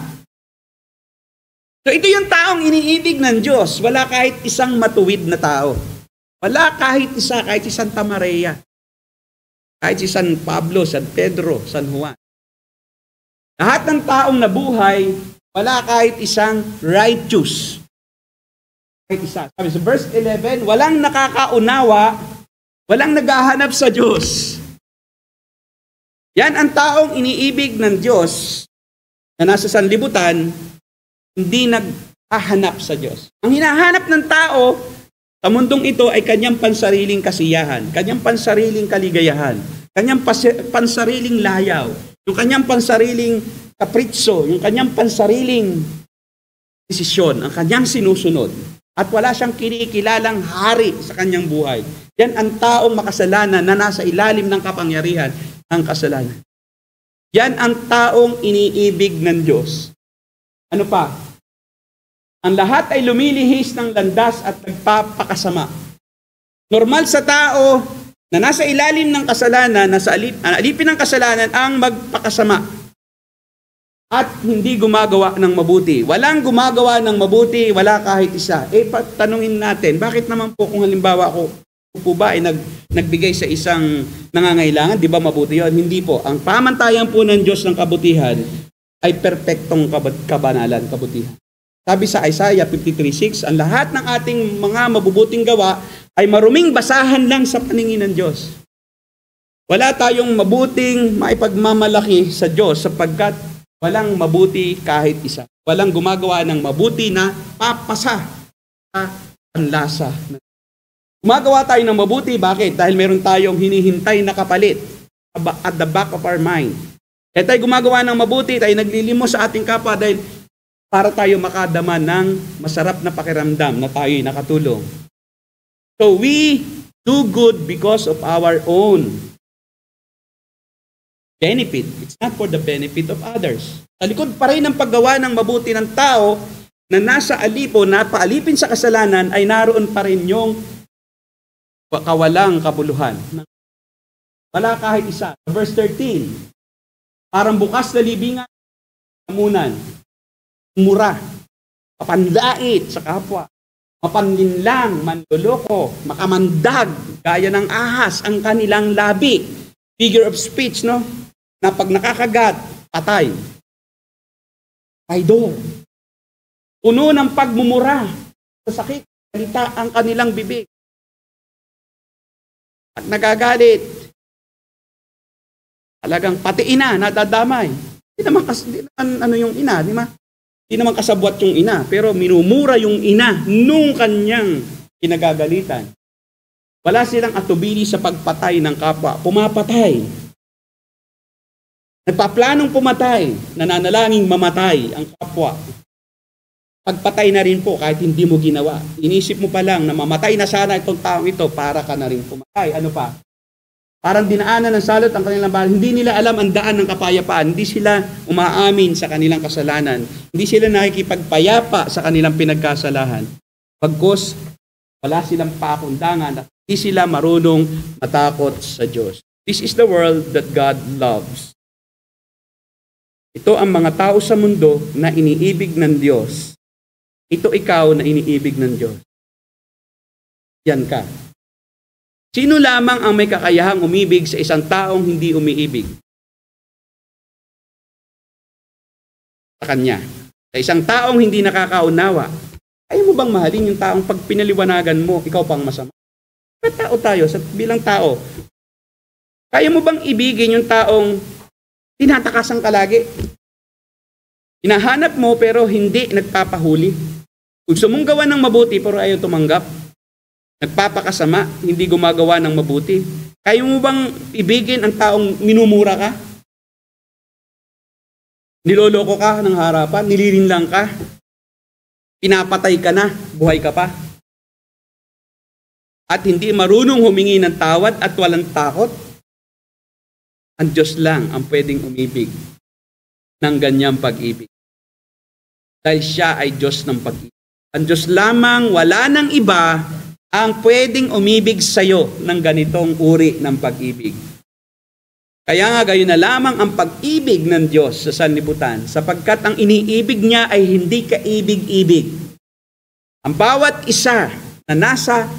So ito yung taong iniibig ng Diyos, wala kahit isang matuwid na tao. Wala kahit isa, kahit si Santa Maria. Kahit si San Pablo, San Pedro, San Juan. Lahat ng taong nabuhay, wala kahit isang righteous. Kahit isa. Sabi sa verse 11, walang nakakaunawa, walang naghahanap sa Diyos. Yan ang taong iniibig ng Diyos na nasa sanlibutan, hindi naghahanap sa Diyos. Ang hinahanap ng tao sa mundong ito ay kanyang pansariling kasiyahan, kanyang pansariling kaligayahan, kanyang pansariling layaw, yung kanyang pansariling kapritso, yung kanyang pansariling desisyon, ang kanyang sinusunod. At wala siyang kinikilalang hari sa kanyang buhay. Yan ang taong makasalanan na nasa ilalim ng kapangyarihan ng kasalanan. Yan ang taong iniibig ng Diyos. Ano pa? Ang lahat ay lumilihis ng landas at nagpapakasama. Normal sa tao na nasa ilalim ng kasalanan, nasa alipin ng kasalanan ang magpakasama at hindi gumagawa ng mabuti. Walang gumagawa ng mabuti, wala kahit isa. Tanungin natin, bakit naman po kung halimbawa ako po ba ay nagbigay sa isang nangangailangan, di ba mabuti yun? Hindi po. Ang pamantayan po ng Diyos ng kabutihan ay perpektong kabanalan, kabutihan. Sabi sa Isaiah 53:6, ang lahat ng ating mga mabubuting gawa ay maruming basahan lang sa paningin ng Diyos. Wala tayong mabuting maipagmamalaki sa Diyos sapagkat walang mabuti kahit isa. Walang gumagawa ng mabuti na papasa sa panlasa. Gumagawa tayo ng mabuti, bakit? Dahil meron tayong hinihintay na kapalit at the back of our mind. Kaya tayo gumagawa ng mabuti, tayo naglilimos sa ating kapwa dahil para tayo makadama ng masarap na pakiramdam na tayo'y nakatulong. So we do good because of our own benefit. It's not for the benefit of others. Sa likod pa rin ng paggawa ng mabuti ng tao na nasa napaalipin sa kasalanan, ay naroon pa rin yung kawalang kabuluhan. Wala kahit isa. Verse 13, parang bukas na libingan, kamunan, mura, mapandait sa kapwa, mapanlinlang, manloloko, makamandag, gaya ng ahas ang kanilang labi. Figure of speech, no? Na pag nakakagat, patay. Idol. Puno ng pagmumura, sa sakit, salita ang kanilang bibig. At nagagalit, talagang pati ina, nadadamay. Hindi naman yung ina, di ba? Hindi naman kasabwat yung ina, pero minumura yung ina nung kanyang kinagagalitan. Wala silang atubili sa pagpatay ng kapwa. Pumapatay. Nagpaplanong pumatay, nananalangin mamatay ang kapwa. Pagpatay na rin po kahit hindi mo ginawa. Inisip mo pa lang na mamatay na sana itong taong ito para ka na rin pumatay. Ano pa? Parang dinaanan ng salot ang kanilang bahay. Hindi nila alam ang daan ng kapayapaan. Hindi sila umaamin sa kanilang kasalanan. Hindi sila nakikipagpayapa sa kanilang pinagkasalahan. Pagkos, wala silang pakundangan at hindi sila marunong matakot sa Diyos. This is the world that God loves. Ito ang mga tao sa mundo na iniibig ng Diyos. Ito ikaw na iniibig ng Diyos. Yan ka. Sino lamang ang may kakayahang umibig sa isang taong hindi umiibig? sa Kanya. Sa isang taong hindi nakakaunawa, ayaw mo bang mahalin yung taong pag pinaliwanagan mo, ikaw pang masama? Tao tayo, bilang tao. Kaya mo bang ibigin yung taong tinatakasan ka lagi? Hinahanap mo pero hindi nagpapahuli. Gusto mong gawa ng mabuti pero ayaw tumanggap. Nagpapakasama, hindi gumagawa ng mabuti. Kaya mo bang ibigin ang taong minumura ka? Niloloko ka ng harapan, nililinlang ka, pinapatay ka na, buhay ka pa. At hindi marunong humingi ng tawad at walang takot. Ang Diyos lang ang pwedeng umibig ng ganyang pag-ibig. Dahil siya ay Diyos ng pag-ibig. Ang Diyos lamang, wala nang iba ang pwedeng umibig sa iyo ng ganitong uri ng pag-ibig. Kaya nga gayon na lamang ang pag-ibig ng Diyos sa sanlibutan, sapagkat ang iniibig niya ay hindi kaibig-ibig. Ang bawat isa na nasa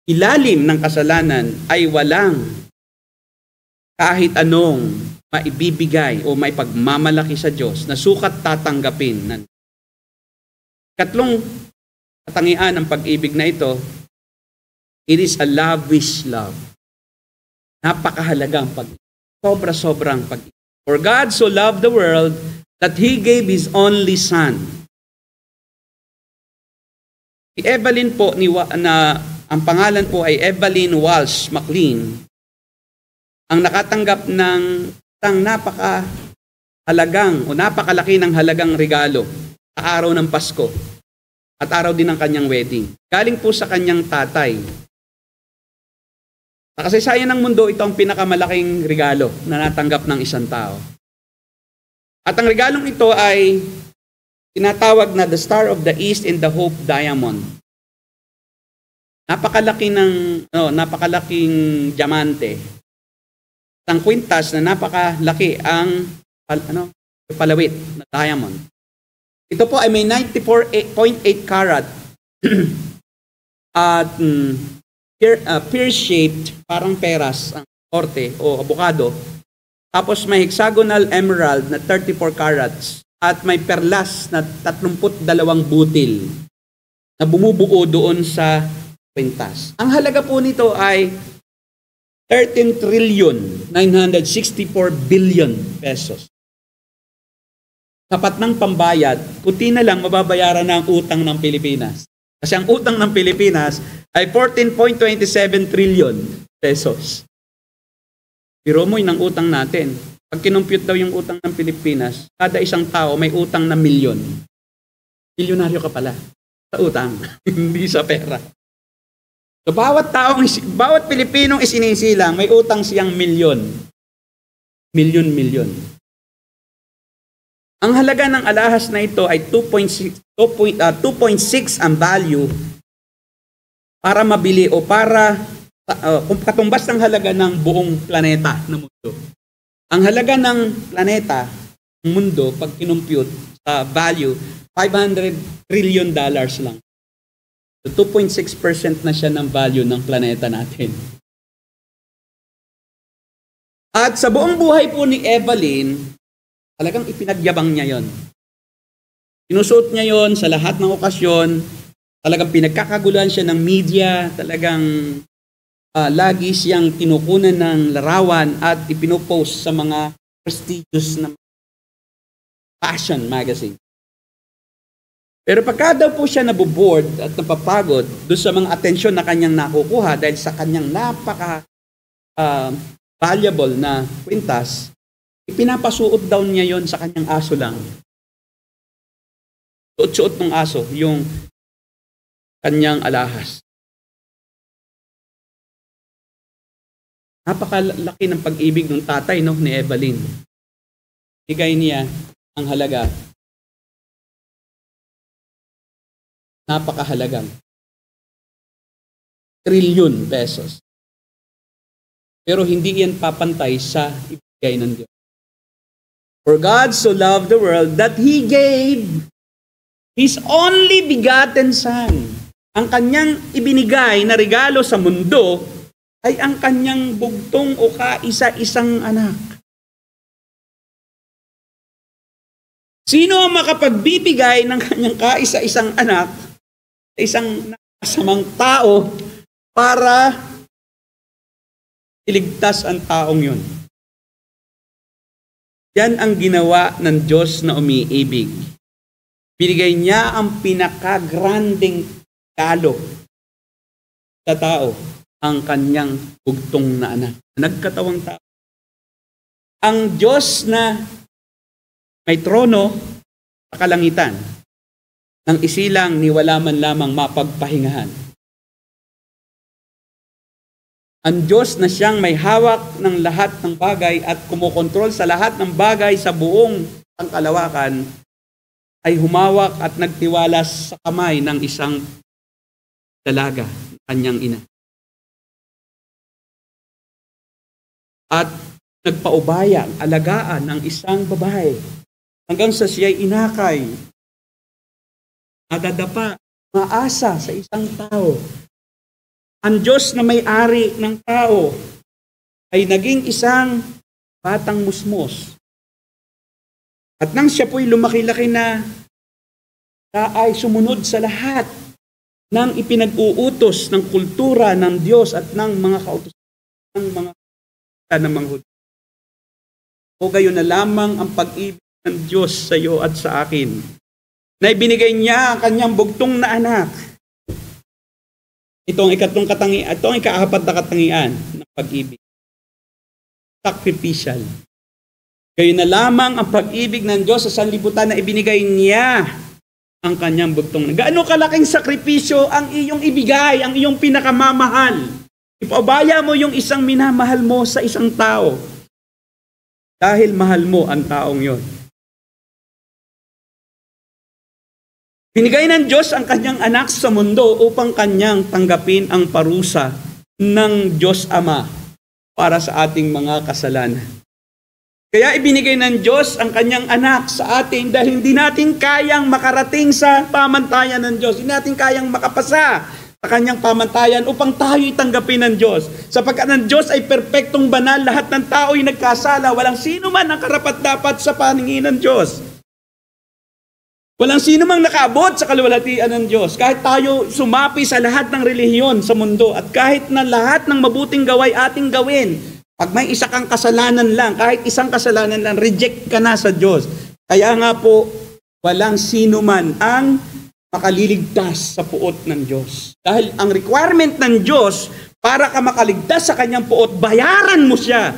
ilalim ng kasalanan ay walang kahit anong maibibigay o may pagmamalaki sa Diyos na sukat tatanggapin. Katlong katangian ng pag-ibig na ito, it is a lavish love. Napakahalagang pag-ibig. Sobra-sobrang pag-ibig. For God so loved the world that He gave His only Son. Si Evelyn po, ang pangalan po ay Evelyn Walsh McLean, ang nakatanggap ng isang napakahalagang o napakalaki ng halagang regalo sa araw ng Pasko at araw din ng kanyang wedding. Galing po sa kanyang tatay. Sa kasaysayan ng mundo, ito ang pinakamalaking regalo na natanggap ng isang tao. At ang regalong ito ay tinatawag na the Star of the East and the Hope Diamond. Napakalaking diamante. Ang kwintas na napakalaki ang palawit na diamond. Ito po ay may 94.8 carat at pear-shaped, parang peras, ang korte o abukado. Tapos may hexagonal emerald na 34 carats at may perlas na 32 butil na bumubuo doon sa kwintas. Ang halaga po nito ay 13 trillion 964 billion pesos. Sapat ng pambayad, kunti na lang mababayaran na ang utang ng Pilipinas. Kasi ang utang ng Pilipinas ay 14.27 trillion pesos. Biro mo yun ang utang natin. Pag kinumpute daw yung utang ng Pilipinas, kada isang tao may utang na milyon. Milyonaryo ka pala sa utang, hindi sa pera. So, bawat Pilipinong isinisilang, may utang siyang milyon. Milyon. Ang halaga ng alahas na ito ay 2.6 ang value para mabili o para katumbas ng halaga ng buong planeta na mundo. Ang halaga ng planeta, ng mundo, pag kinumpute sa value, $500 trillion lang. So 2.6% na siya ng value ng planeta natin. At sa buong buhay po ni Evelyn, talagang ipinagyabang niya yon. Sinusuot niya yon sa lahat ng okasyon. Talagang pinagkakaguluhan siya ng media. Talagang lagi siyang tinukunan ng larawan at ipinopost sa mga prestigious na fashion magazine. Pero pagka daw po siya nabuboard at napapagod doon sa mga atensyon na kanyang nakukuha dahil sa kanyang valuable na kwintas, ipinapasuot daw niya yon sa kanyang aso lang. Suot-suot ng aso yung kanyang alahas. Napakalaki ng pag-ibig ng tatay ni Evelyn. Bigay niya ang halaga. Napakahalagang trilyon pesos. Pero hindi yan papantay sa ibigay ng Diyos. For God so loved the world that He gave His only begotten Son. Ang kanyang ibinigay na regalo sa mundo ay ang kanyang bugtong o kaisa-isang anak. Sino ang makapagbibigay ng kanyang kaisa-isang anak, isang nakasamang tao, para iligtas ang taong yun? Yan ang ginawa ng Diyos na umiibig. Binigay niya ang pinakagranding regalo sa tao, ang kanyang bugtong na anak. Nagkatawang tao. Ang Diyos na may trono sa kalangitan, nang isilang ni wala man lamang mapagpahingahan. Ang Diyos na siyang may hawak ng lahat ng bagay at kumukontrol sa lahat ng bagay sa buong pangkalawakan, ay humawak at nagtiwala sa kamay ng isang dalaga, kanyang ina. At nagpaubaya, alagaan ng isang babae hanggang sa siya'y inakay, nadadapa, maasa sa isang tao. Ang Diyos na may-ari ng tao ay naging isang batang musmos. At nang siya po'y lumaki-laki na, siya ay sumunod sa lahat ng ipinag-uutos ng kultura ng Diyos at ng mga kautusan ng mga Hudyo. O gayon na lamang ang pag-ibig ng Diyos sa iyo at sa akin, na ibinigay niya ang kanyang bugtong na anak. Ito ang ikaapat na katangian ng pag-ibig. Sacrificial. Gayon na lamang ang pag-ibig ng Diyos sa sanlibutan na ibinigay niya ang kanyang bugtong. Gaano kalaking sakripisyo ang iyong ibigay, ang iyong pinakamamahal. Ipaubaya mo yung isang minamahal mo sa isang tao. Dahil mahal mo ang taong yon. Binigay ng Diyos ang kanyang anak sa mundo upang kanyang tanggapin ang parusa ng Diyos Ama para sa ating mga kasalanan. Kaya ibinigay ng Diyos ang kanyang anak sa atin dahil hindi natin kayang makarating sa pamantayan ng Diyos. Hindi natin kayang makapasa sa kanyang pamantayan upang tayo'y tanggapin ng Diyos. Sapagkat ang Diyos ay perpektong banal, lahat ng tao'y nagkasala, walang sino man ang karapat-dapat sa paningin ng Diyos. Walang sino mang nakaabot sa kaluwalhatian ng Diyos. Kahit tayo sumapi sa lahat ng relihiyon sa mundo at kahit na lahat ng mabuting gaway ating gawin, pag may isa kang kasalanan lang, kahit isang kasalanan lang, reject ka na sa Diyos. Kaya nga po, walang sino man ang makaliligtas sa puot ng Diyos. Dahil ang requirement ng Diyos, para ka makaligtas sa kanyang puot, bayaran mo siya.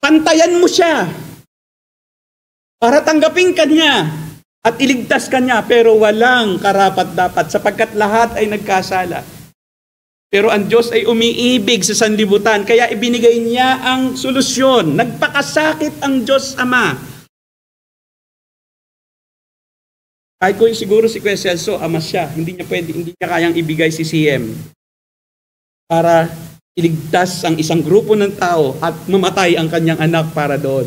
Pantayan mo siya. Para tanggapin ka niya at iligtas ka niya, pero walang karapat-dapat sapagkat lahat ay nagkasala. Pero ang Diyos ay umiibig sa sanlibutan, kaya ibinigay niya ang solusyon. Nagpakasakit ang Diyos Ama. Kahit ko siguro si Kuya Celso, ama siya, hindi niya kayang ibigay si CM para iligtas ang isang grupo ng tao at mamatay ang kanyang anak para doon.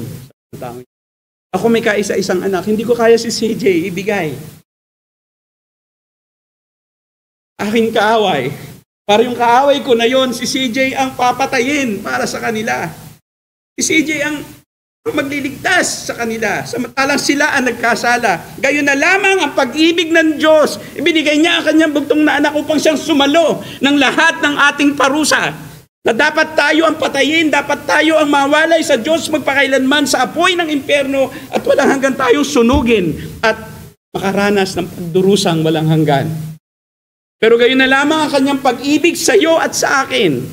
Ako may kaisa-isang anak, hindi ko kaya si CJ ibigay. Aking kaaway. Para yung kaaway ko na yon, si CJ ang papatayin para sa kanila. Si CJ ang magliligtas sa kanila, samantalang sila ang nagkasala. Gayon na lamang ang pag-ibig ng Diyos. Ibinigay niya ang kanyang bugtong na anak upang siyang sumalo ng lahat ng ating parusa. Na dapat tayo ang patayin, dapat tayo ang mawalay sa Diyos magpakailanman sa apoy ng impyerno at walang hanggan tayo sunugin at makaranas ng pagdurusang walang hanggan. Pero gayon na lamang ang kanyang pag-ibig sa iyo at sa akin.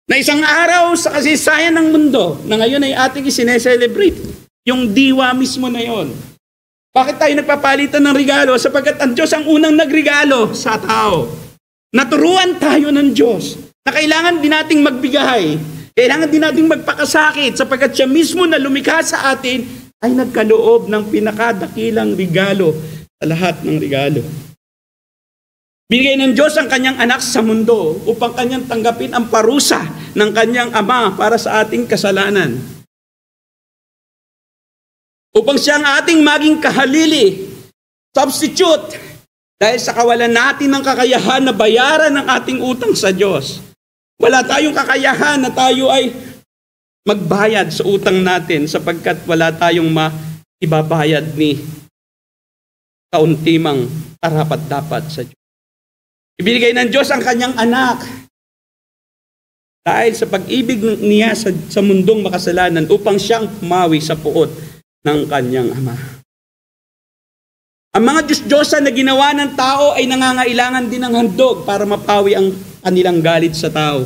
Na isang araw sa kasaysayan ng mundo, na ngayon ay ating isineselebrate, yung diwa mismo na yon. Bakit tayo nagpapalitan ng regalo? Sapagkat ang Diyos ang unang nagregalo sa tao. Naturuan tayo ng Diyos na kailangan din nating magbigay, kailangan din nating magpakasakit, sapagkat siya mismo na lumikha sa atin ay nagkaloob ng pinakadakilang regalo sa lahat ng regalo. Binigay ng Diyos ang kanyang anak sa mundo upang kanyang tanggapin ang parusa ng kanyang ama para sa ating kasalanan. Upang siya ang ating maging kahalili, substitute, dahil sa kawalan natin ng kakayahan na bayaran ang ating utang sa Diyos. Wala tayong kakayahan na tayo ay magbayad sa utang natin sapagkat wala tayong ibabayad ni kauntimang karapat-dapat sa Diyos. Ibinigay ng Diyos ang kanyang anak dahil sa pag-ibig niya sa mundong makasalanan upang siyang pumawi sa puot ng kanyang ama. Ang mga Diyos-Diyosan na ginawa ng tao ay nangangailangan din ng handog para mapawi ang kanilang galit sa tao.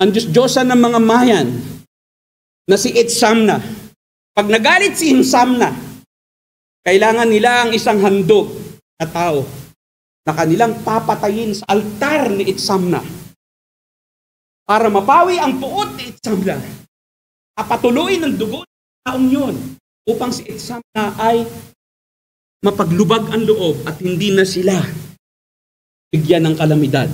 Ang Diyos-Diyosan ng mga Mayan na si Itzamna, pag nagalit si Itzamna, kailangan nila ang isang handog na tao na kanilang papatayin sa altar ni Itzamna para mapawi ang puot ni Itzamna. Papatuloy ng dugo ng taong yun upang si Itzamna ay mapaglubag ang loob at hindi na sila bigyan ng kalamidad.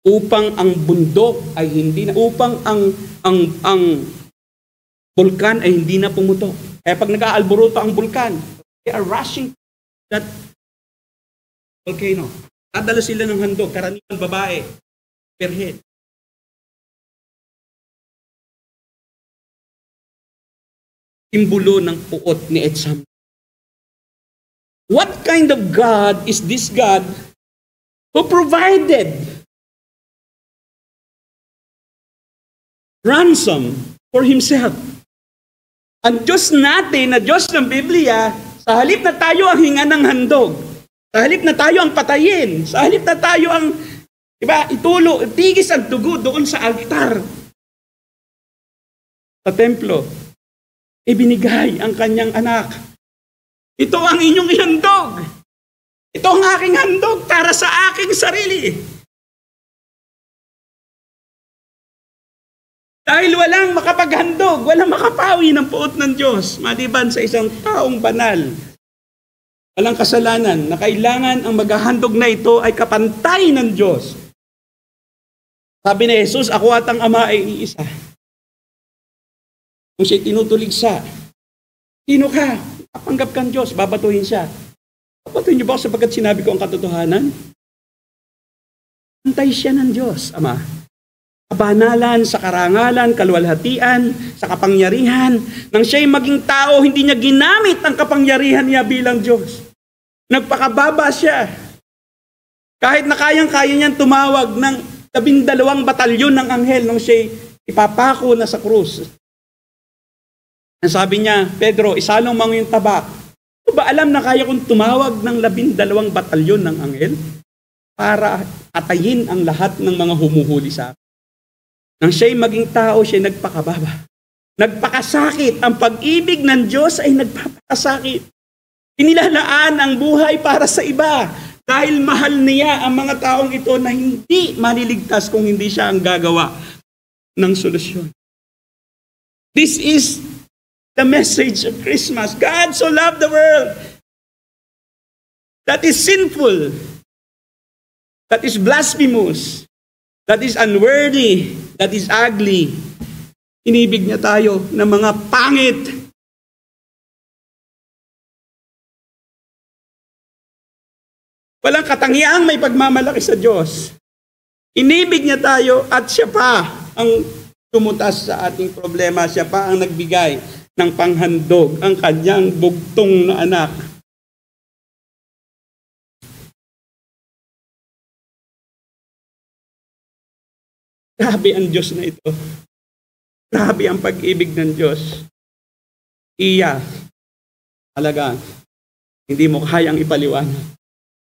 Upang ang bundok ay hindi na, upang ang bulkan ay hindi na pumutok. Kaya pag nag-aalboruto ang bulkan, they are rushing that volcano. Dadala sila ng handog, karaniwan babae, perhead. Simbolo ng puot ni Itzamna. What kind of God is this God who provided ransom for Himself? Ang Diyos natin, na Diyos ng Biblia, sa halip na tayo ang hinga ng handog, sa halip na tayo ang patayin, sa halip na tayo ang itigis ang dugo doon sa altar, sa templo, ibinigay ang kanyang anak. Ito ang inyong ihandog. Ito ang aking handog para sa aking sarili. Dahil walang makapaghandog, walang makapawi ng puot ng Diyos, maliban sa isang taong banal, walang kasalanan, na kailangan ang maghahandog na ito ay kapantay ng Diyos. Sabi ni Jesus, ako at ang Ama ay iisa. Kung siya'y tinutuligsa, sino ka? Kapanggap kang Diyos, babatuhin siya. Babatuhin niyo ba sapagkat sinabi ko ang katotohanan? Pantay siya ng Diyos, Ama. Kabanalan, sa karangalan, kaluwalhatian, sa kapangyarihan. Nang siya'y maging tao, hindi niya ginamit ang kapangyarihan niya bilang Diyos. Nagpakababa siya. Kahit na kayang-kaya niyang tumawag ng 12 batalyon ng anghel nung siya'y ipapako na sa krus. Ang sabi niya, Pedro, isalong mo yung tabak. Ito ba alam na kaya kong tumawag ng 12 batalyon ng anghel para atayin ang lahat ng mga humuhuli sa akin? Nang siya'y maging tao, siya'y nagpakababa. Nagpakasakit. Ang pag-ibig ng Diyos ay nagpapakasakit. Inilalaan ang buhay para sa iba. Dahil mahal niya ang mga taong ito na hindi maliligtas kung hindi siya ang gagawa ng solusyon. This is the message of Christmas. God so loved the world that is sinful, that is blasphemous, that is unworthy, that is ugly. Inibig niya tayo ng mga pangit. Walang katangiang may pagmamalaki sa Diyos. Inibig niya tayo at siya pa ang tumutas sa ating problema. Siya pa ang nagbigay ng panghandog, ang kanyang bugtong na anak. Grabe ang Diyos na ito. Grabe ang pag-ibig ng Diyos. Talaga, hindi mo kayang ipaliwanag.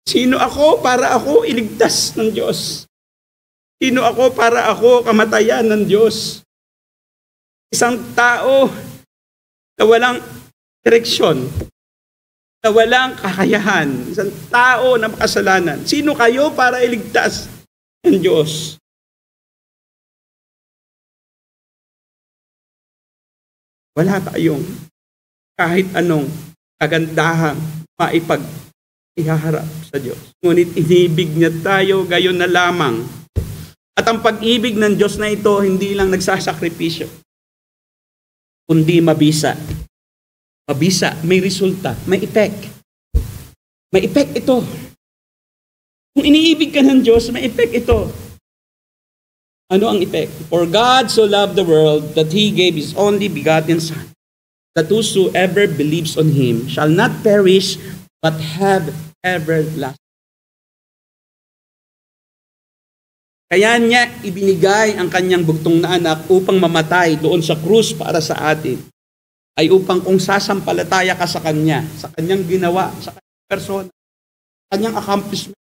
Sino ako para ako iligtas ng Diyos? Sino ako para ako kamatayan ng Diyos? Isang tao na walang direksyon, na walang kakayahan, isang tao na makasalanan. Sino kayo para iligtas ng Diyos? Wala tayong kahit anong kagandahang ihaharap sa Diyos. Ngunit inibig niya tayo gayon na lamang. At ang pag-ibig ng Diyos na ito, hindi lang nagsasakripisyo, kundi mabisa. Mabisa, may resulta, may effect. May effect ito. Kung iniibig ka ng Diyos, may effect ito. Ano ang effect? For God so loved the world that He gave His only begotten Son, that whosoever believes on Him shall not perish, but have everlasting. Kaya niya ibinigay ang kanyang bugtong na anak upang mamatay doon sa krus para sa atin. Ay upang kung sasampalataya ka sa Kanya, sa Kanyang ginawa, sa Kanyang persona, Kanyang accomplishment,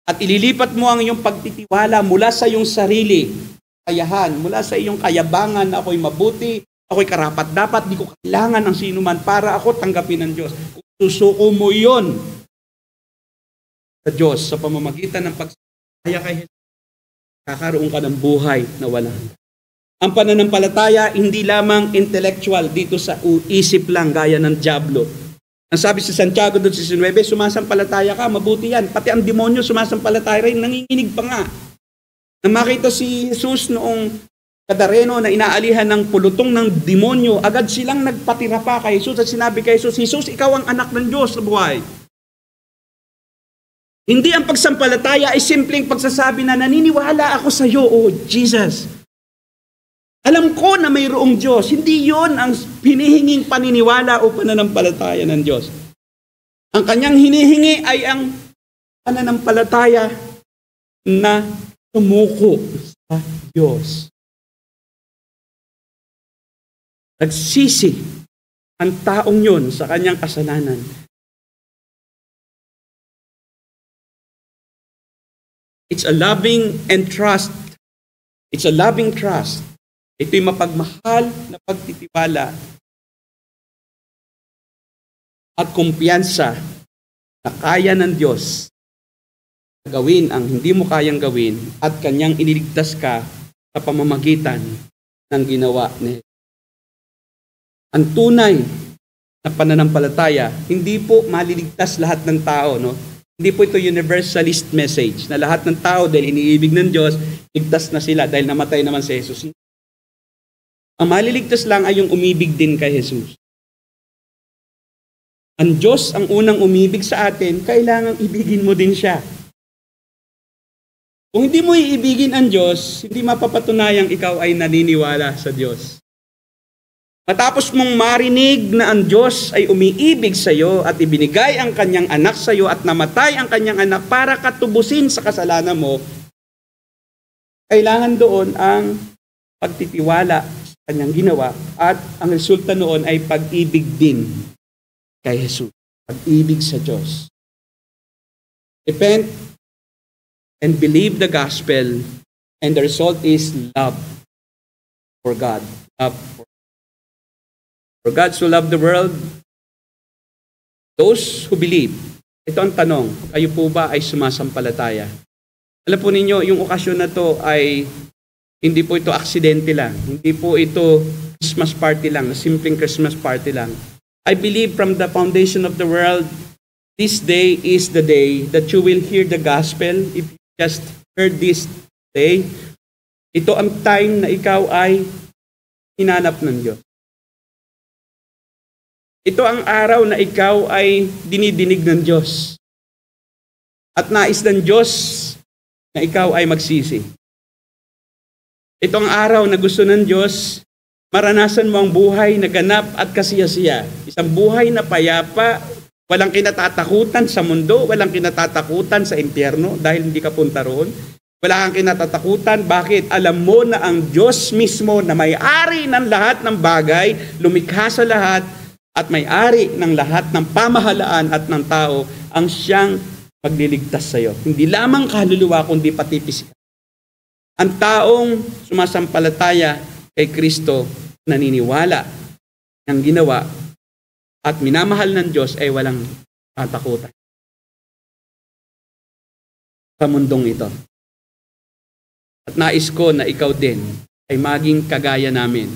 at ililipat mo ang iyong pagtitiwala mula sa iyong sarili, kayahan, mula sa iyong kayabangan na ako'y mabuti, ako'y karapat-dapat, di ko kailangan ng sinuman para ako tanggapin ng Diyos. Kung susuko mo iyon sa Diyos sa pamamagitan ng pagsasaya kay Jesus, kakaroon ka ng buhay na walang hanggan. Ang pananampalataya, hindi lamang intellectual dito sa isip lang, gaya ng dyablo. Ang sabi sa Santiago 2:19, sumasampalataya ka, mabuti yan. Pati ang demonyo sumasampalataya rin, nanginginig pa nga. Nang makita si Jesus noong Gadareno na inaalihan ng pulutong ng demonyo, agad silang nagpatira pa kay Jesus at sinabi kay Jesus, Jesus, ikaw ang anak ng Diyos sa buhay. Hindi ang pagsampalataya ay simpleng pagsasabi na naniniwala ako sa iyo, oh Jesus. Alam ko na mayroong Diyos. Hindi yon ang hinihinging paniniwala o pananampalataya ng Diyos. Ang kanyang hinihingi ay ang pananampalataya na sumuko sa Diyos. Nagsisi ang taong yon sa kanyang kasalanan. It's a loving and trust. It's a loving trust. Ito'y mapagmahal na pagtitiwala at kumpiyansa na kaya ng Diyos na gawin ang hindi mo kayang gawin at Kanyang iniligtas ka sa pamamagitan ng ginawa ni Jesus. Ang tunay na pananampalataya, hindi po maliligtas lahat ng tao, no? Hindi po ito universalist message na lahat ng tao dahil iniibig ng Diyos, ligtas na sila dahil namatay naman si Jesus. Ang maliligtas lang ay yung umibig din kay Jesus. Ang Diyos ang unang umibig sa atin, kailangang ibigin mo din siya. Kung hindi mo iibigin ang Diyos, hindi mapapatunayang ikaw ay naniniwala sa Diyos. Matapos mong marinig na ang Diyos ay umiibig sa iyo at ibinigay ang kanyang anak sa iyo at namatay ang kanyang anak para katubusin sa kasalanan mo, kailangan doon ang pagtitiwala kanyang ginawa at ang resulta noon ay pag-ibig din kay Jesus. Pag-ibig sa Diyos. Repent and believe the gospel and the result is love for God. Love for God so loved the world. Those who believe. Ito ang tanong, kayo po ba ay sumasampalataya? Alam po ninyo, yung okasyon na to ay hindi po ito aksidente lang. Hindi po ito Christmas party lang, simpleng Christmas party lang. I believe from the foundation of the world, this day is the day that you will hear the gospel. If you just heard this day, ito ang time na ikaw ay hinanap ng Diyos. Ito ang araw na ikaw ay dinidinig ng Diyos. At nais ng Diyos na ikaw ay magsisi. Ito ang araw na gusto ng Diyos, maranasan mo ang buhay na ganap at kasiyasiya. Isang buhay na payapa, walang kinatatakutan sa mundo, walang kinatatakutan sa impyerno dahil hindi ka punta roon. Wala kang kinatatakutan. Bakit? Alam mo na ang Diyos mismo na may-ari ng lahat ng bagay, lumikha sa lahat, at may-ari ng lahat ng pamahalaan at ng tao, ang siyang magliligtas sa iyo. Hindi lamang kaluluwa, kundi pati pisikal. Ang taong sumasampalataya kay Kristo, naniniwala ng ginawa at minamahal ng Diyos ay walang katakutan sa mundong ito. At nais ko na ikaw din ay maging kagaya namin.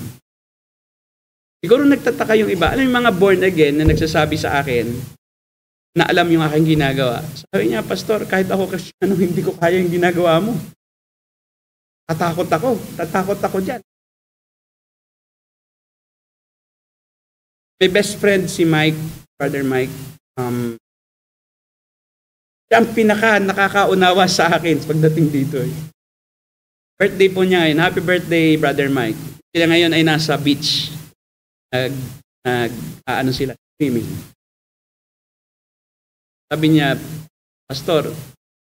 Siguro nagtataka yung iba. Alam yung mga born again na nagsasabi sa akin na alam yung aking ginagawa. Sabi niya, Pastor, kahit ako Kristiyano, hindi ko kaya yung ginagawa mo. Tatakot ako dyan. My best friend si Mike, Brother Mike, siya ang pinaka nakakaunawa sa akin pagdating dito. Birthday po niya ngayon. Happy birthday, Brother Mike. Sila ngayon ay nasa beach. Ano sila? Swimming. Sabi niya, Pastor,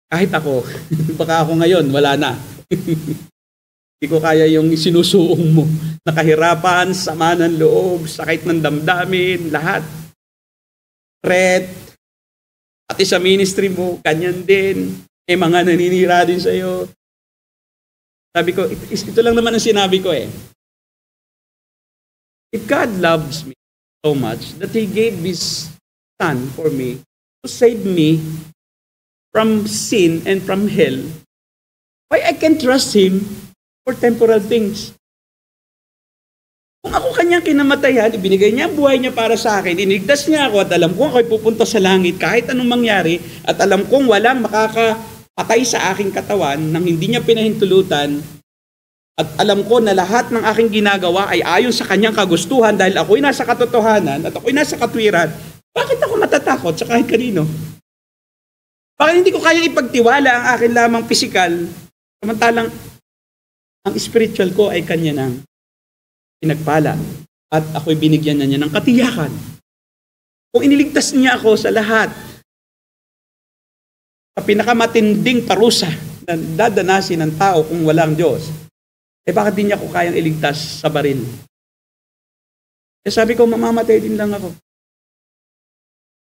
kahit ako, baka ako ngayon, wala na. Hindi ko kaya yung sinusuong mo. Nakahirapan, sama ng loob, sakit ng damdamin, lahat. Threat, pati sa ministry mo, ganyan din. May mga naninira din sa'yo. Sabi ko, ito lang naman ang sinabi ko eh. If God loves me so much that He gave His Son for me to save me from sin and from hell, why I can trust Him for temporal things? Kung ako kanyang kinamatayan, ibinigay niya ang buhay niya para sa akin, inigtas niya ako at alam kong ako'y pupunta sa langit kahit anong mangyari at alam kong walang makakapatay sa aking katawan nang hindi niya pinahintulutan at alam ko na lahat ng aking ginagawa ay ayon sa kanyang kagustuhan dahil ako'y nasa katotohanan at ako'y nasa katwiran, bakit ako matatakot sa kahit kanino? Bakit hindi ko kaya ipagtiwala ang akin lamang pisikal samantalang ang spiritual ko ay kanya nang pinagpala at ako'y binigyan na niya ng katiyakan. Kung iniligtas niya ako sa lahat, sa pinakamatinding parusa na dadanasin ng tao kung walang Diyos, bakit di niya ako kayang iligtas sa baril? Sabi ko, mamamatay din lang ako.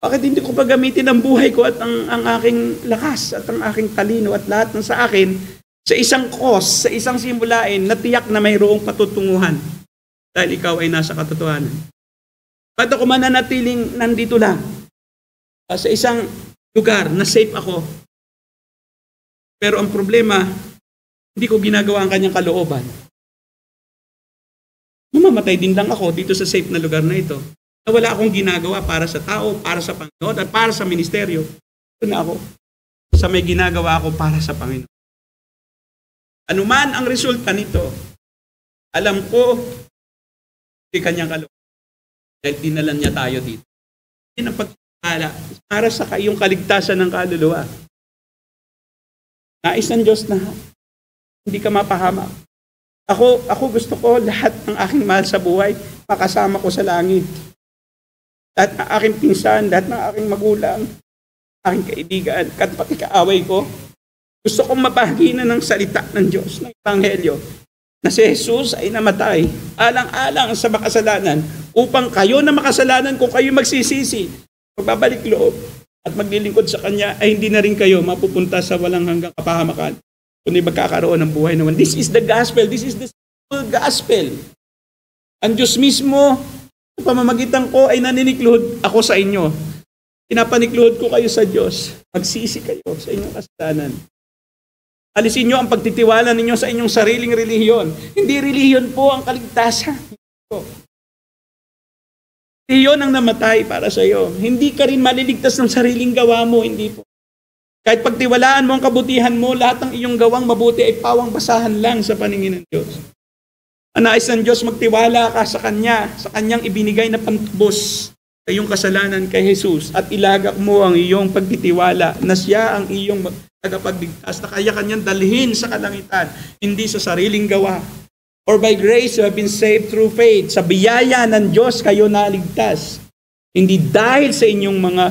Bakit hindi ko pa gamitin ang buhay ko at ang aking lakas at ang aking talino at lahat ng sa akin sa isang cause, sa isang simulain na tiyak na mayroong patutunguhan? Dahil ikaw ay nasa katotohanan. Ba't ako mananatiling nandito lang sa isang lugar na safe ako? Pero ang problema, hindi ko ginagawa ang kanyang kalooban. Mamamatay din lang ako dito sa safe na lugar na ito. Na wala akong ginagawa para sa tao, para sa Panginoon, at para sa ministeryo. Ito na ako. Sa may ginagawa ako para sa Panginoon. Ano man ang resulta nito, alam ko, hindi kanyang kalooban. Dahil dinalan niya tayo dito. Yan ang pagkakala para sa iyong kaligtasan ng kaluluwa. Nais ng Diyos na hindi ka mapahamak. Ako gusto ko lahat ng aking mahal sa buhay, makasama ko sa langit. Lahat ng aking pinsan, lahat ng aking magulang, aking kaibigan, at pati kaaway ko, gusto kong mapahagi na ng salita ng Diyos, ng Ebanghelyo, na si Jesus ay namatay, alang-alang sa makasalanan, upang kayo na makasalanan kung kayo magsisisi, magbabalik loob, at maglilingkod sa Kanya, ay hindi na rin kayo mapupunta sa walang hanggang kapahamakan, kundi magkakaroon ng buhay naman. This is the gospel. This is the simple gospel. Ang Diyos mismo, sa pamamagitan ko, ay naniniklod ako sa inyo. Pinapaniklod ko kayo sa Diyos. Magsisi kayo sa inyong kasalanan. Alisin nyo ang pagtitiwala ninyo sa inyong sariling relihiyon. Hindi relihiyon po ang kaligtasan. Relihiyon ang namatay para sa iyo. Hindi ka rin maliligtas ng sariling gawa mo. Hindi po. Kahit pagtiwalaan mo ang kabutihan mo, lahat ng iyong gawang mabuti ay pawang basahan lang sa paningin ng Diyos. Ang nais ng Diyos, magtiwala ka sa Kanya, sa Kanyang ibinigay na pantubos sa iyong kasalanan kay Jesus at ilagak mo ang iyong pagtitiwala na Siya ang iyong tagapagligtas na kaya Kanyang dalhin sa kalangitan, hindi sa sariling gawa. For by grace you have been saved through faith. Sa biyaya ng Diyos kayo naligtas. Hindi dahil sa inyong mga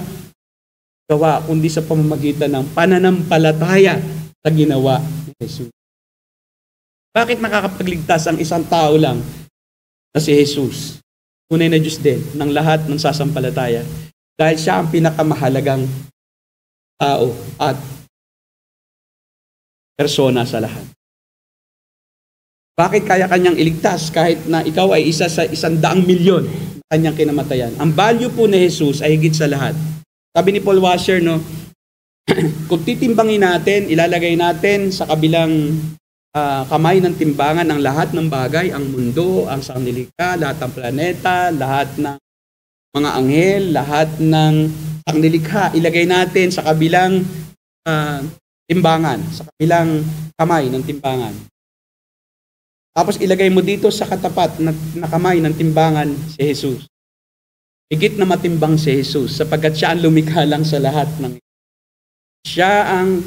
gawa, kundi sa pamamagitan ng pananampalataya sa ginawa ni Jesus. Bakit nakakapagligtas ang isang tao lang na si Jesus? Tunay na Diyos din ng lahat ng sasampalataya. Dahil siya ang pinakamahalagang tao at persona sa lahat. Bakit kaya kanyang iligtas kahit na ikaw ay isa sa 100 milyon na kanyang kinamatayan? Ang value po ni Jesus ay higit sa lahat. Sabi ni Paul Washer, no, kung titimbangin natin, ilalagay natin sa kabilang kamay ng timbangan ang lahat ng bagay, ang mundo, ang sangnilikha, lahat ng planeta, lahat ng mga anghel, lahat ng sangnilikha, ilagay natin sa kabilang timbangan, sa kabilang kamay ng timbangan. Tapos ilagay mo dito sa katapat na kamay ng timbangan si Jesus. Higit na matimbang si Jesus sapagkat siya ang lumikha lang sa lahat ng siya ang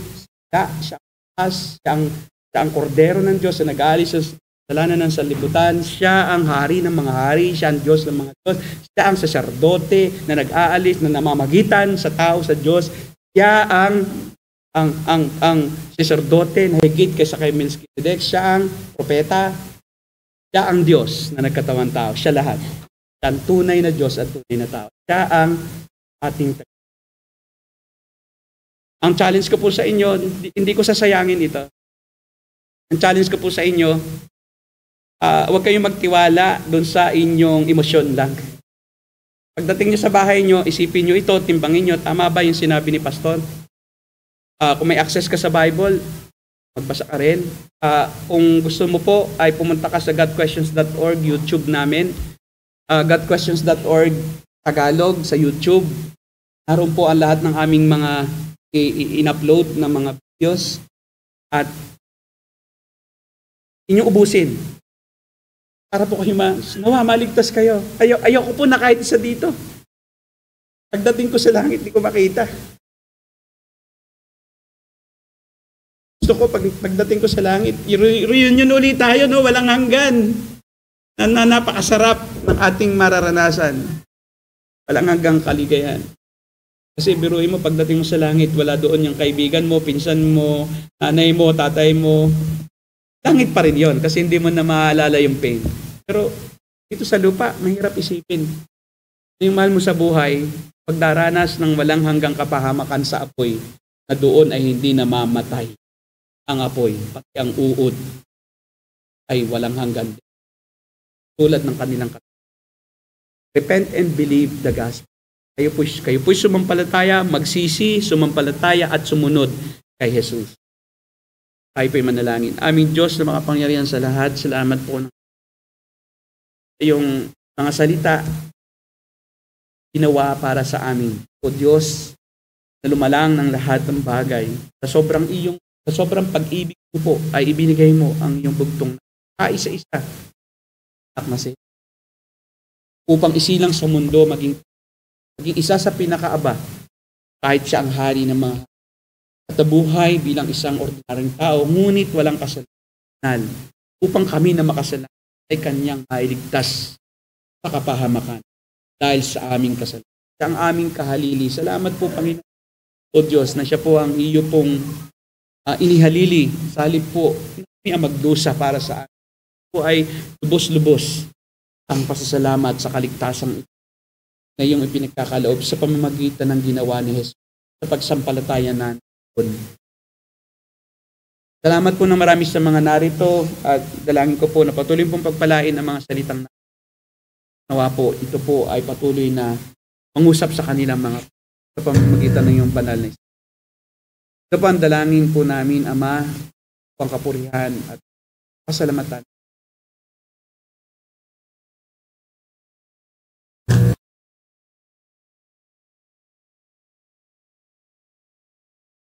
Siya ang kordero ng Diyos na nag-aalis sa kasalanan ng sanlibutan. Siya ang hari ng mga hari. Siya ang Diyos ng mga Diyos. Siya ang saserdote na nag-aalis, na namamagitan sa tao sa Diyos. Siya ang saserdote na higit kaysa kay Melchizedek. Siya ang propeta. Siya ang Diyos na nagkatawang tao. Siya lahat. Siya ang tunay na Diyos at tunay na tao. Siya ang ating tagapagligtas. Ang challenge ko po sa inyo, hindi ko sasayangin ito. Ang challenge ko po sa inyo, huwag kayong magtiwala doon sa inyong emosyon lang. Pagdating nyo sa bahay nyo, isipin nyo ito, timbangin nyo, tama ba yung sinabi ni Pastor? Kung may access ka sa Bible, magbasa ka rin. Kung gusto mo po, ay pumunta ka sa godquestions.org, YouTube namin. Godquestions.org, Tagalog, sa YouTube. Naroon po ang lahat ng aming mga in-upload na mga videos. At inyong ubusin. Para po kayo maligtas kayo. Ayoko po na kahit isa dito. Pagdating ko sa langit, di ko makita. Gusto ko, pagdating ko sa langit, reunion ulit tayo, no? Walang hanggan. Napakasarap ng ating mararanasan. Walang hanggang kaligayahan. Kasi biruin mo, pagdating mo sa langit, wala doon yung kaibigan mo, pinsan mo, nanay mo, tatay mo. Langit pa rin yon kasi hindi mo na maalala yung pain. Pero dito sa lupa, mahirap isipin. Yung mahal mo sa buhay, pagdaranas ng walang hanggang kapahamakan sa apoy, na doon ay hindi namamatay ang apoy, pati ang uod ay walang hanggan. Tulad ng kanilang katapat. Repent and believe the gospel. Kayo po'y sumampalataya, magsisi, sumampalataya at sumunod kay Jesus. Tayo po'y manalangin. Aming Diyos na makapangyarihan sa lahat, salamat po ng yung mga salita ginawa para sa amin. O Diyos, na lumalang ng lahat ng bagay. Sa sobrang pag-ibig mo po, ay ibinigay mo ang iyong bugtong kaisa-isa at masaya. Upang isilang sa mundo maging isa sa pinakaaba, kahit siya ang hari ng mga katabuhay bilang isang ordinaryong tao, ngunit walang kasalanan, upang kami na makasalanan ay kanyang mailigtas sa kapahamakan dahil sa aming kasalanan. Siya ang aming kahalili. Salamat po, Panginoon, o Diyos, na siya po ang iyo pong inihalili. Sa halip po, kami ang magdusa para sa amin. Po ay lubos-lubos ang pasasalamat sa kaligtasang ito na iyong ipinagkakaloob sa pamamagitan ng ginawa ni Jesus sa pagsampalataya natin. Salamat po ng marami sa mga narito at dalangin ko po na patuloy pong pagpalain ang mga salitang nawa po. Ito po ay patuloy na mangusap sa kanilang mga sa pamamagitan ng iyong banal na Espiritu. Ito po ang dalangin po namin, Ama, pangkapurihan at pasalamatan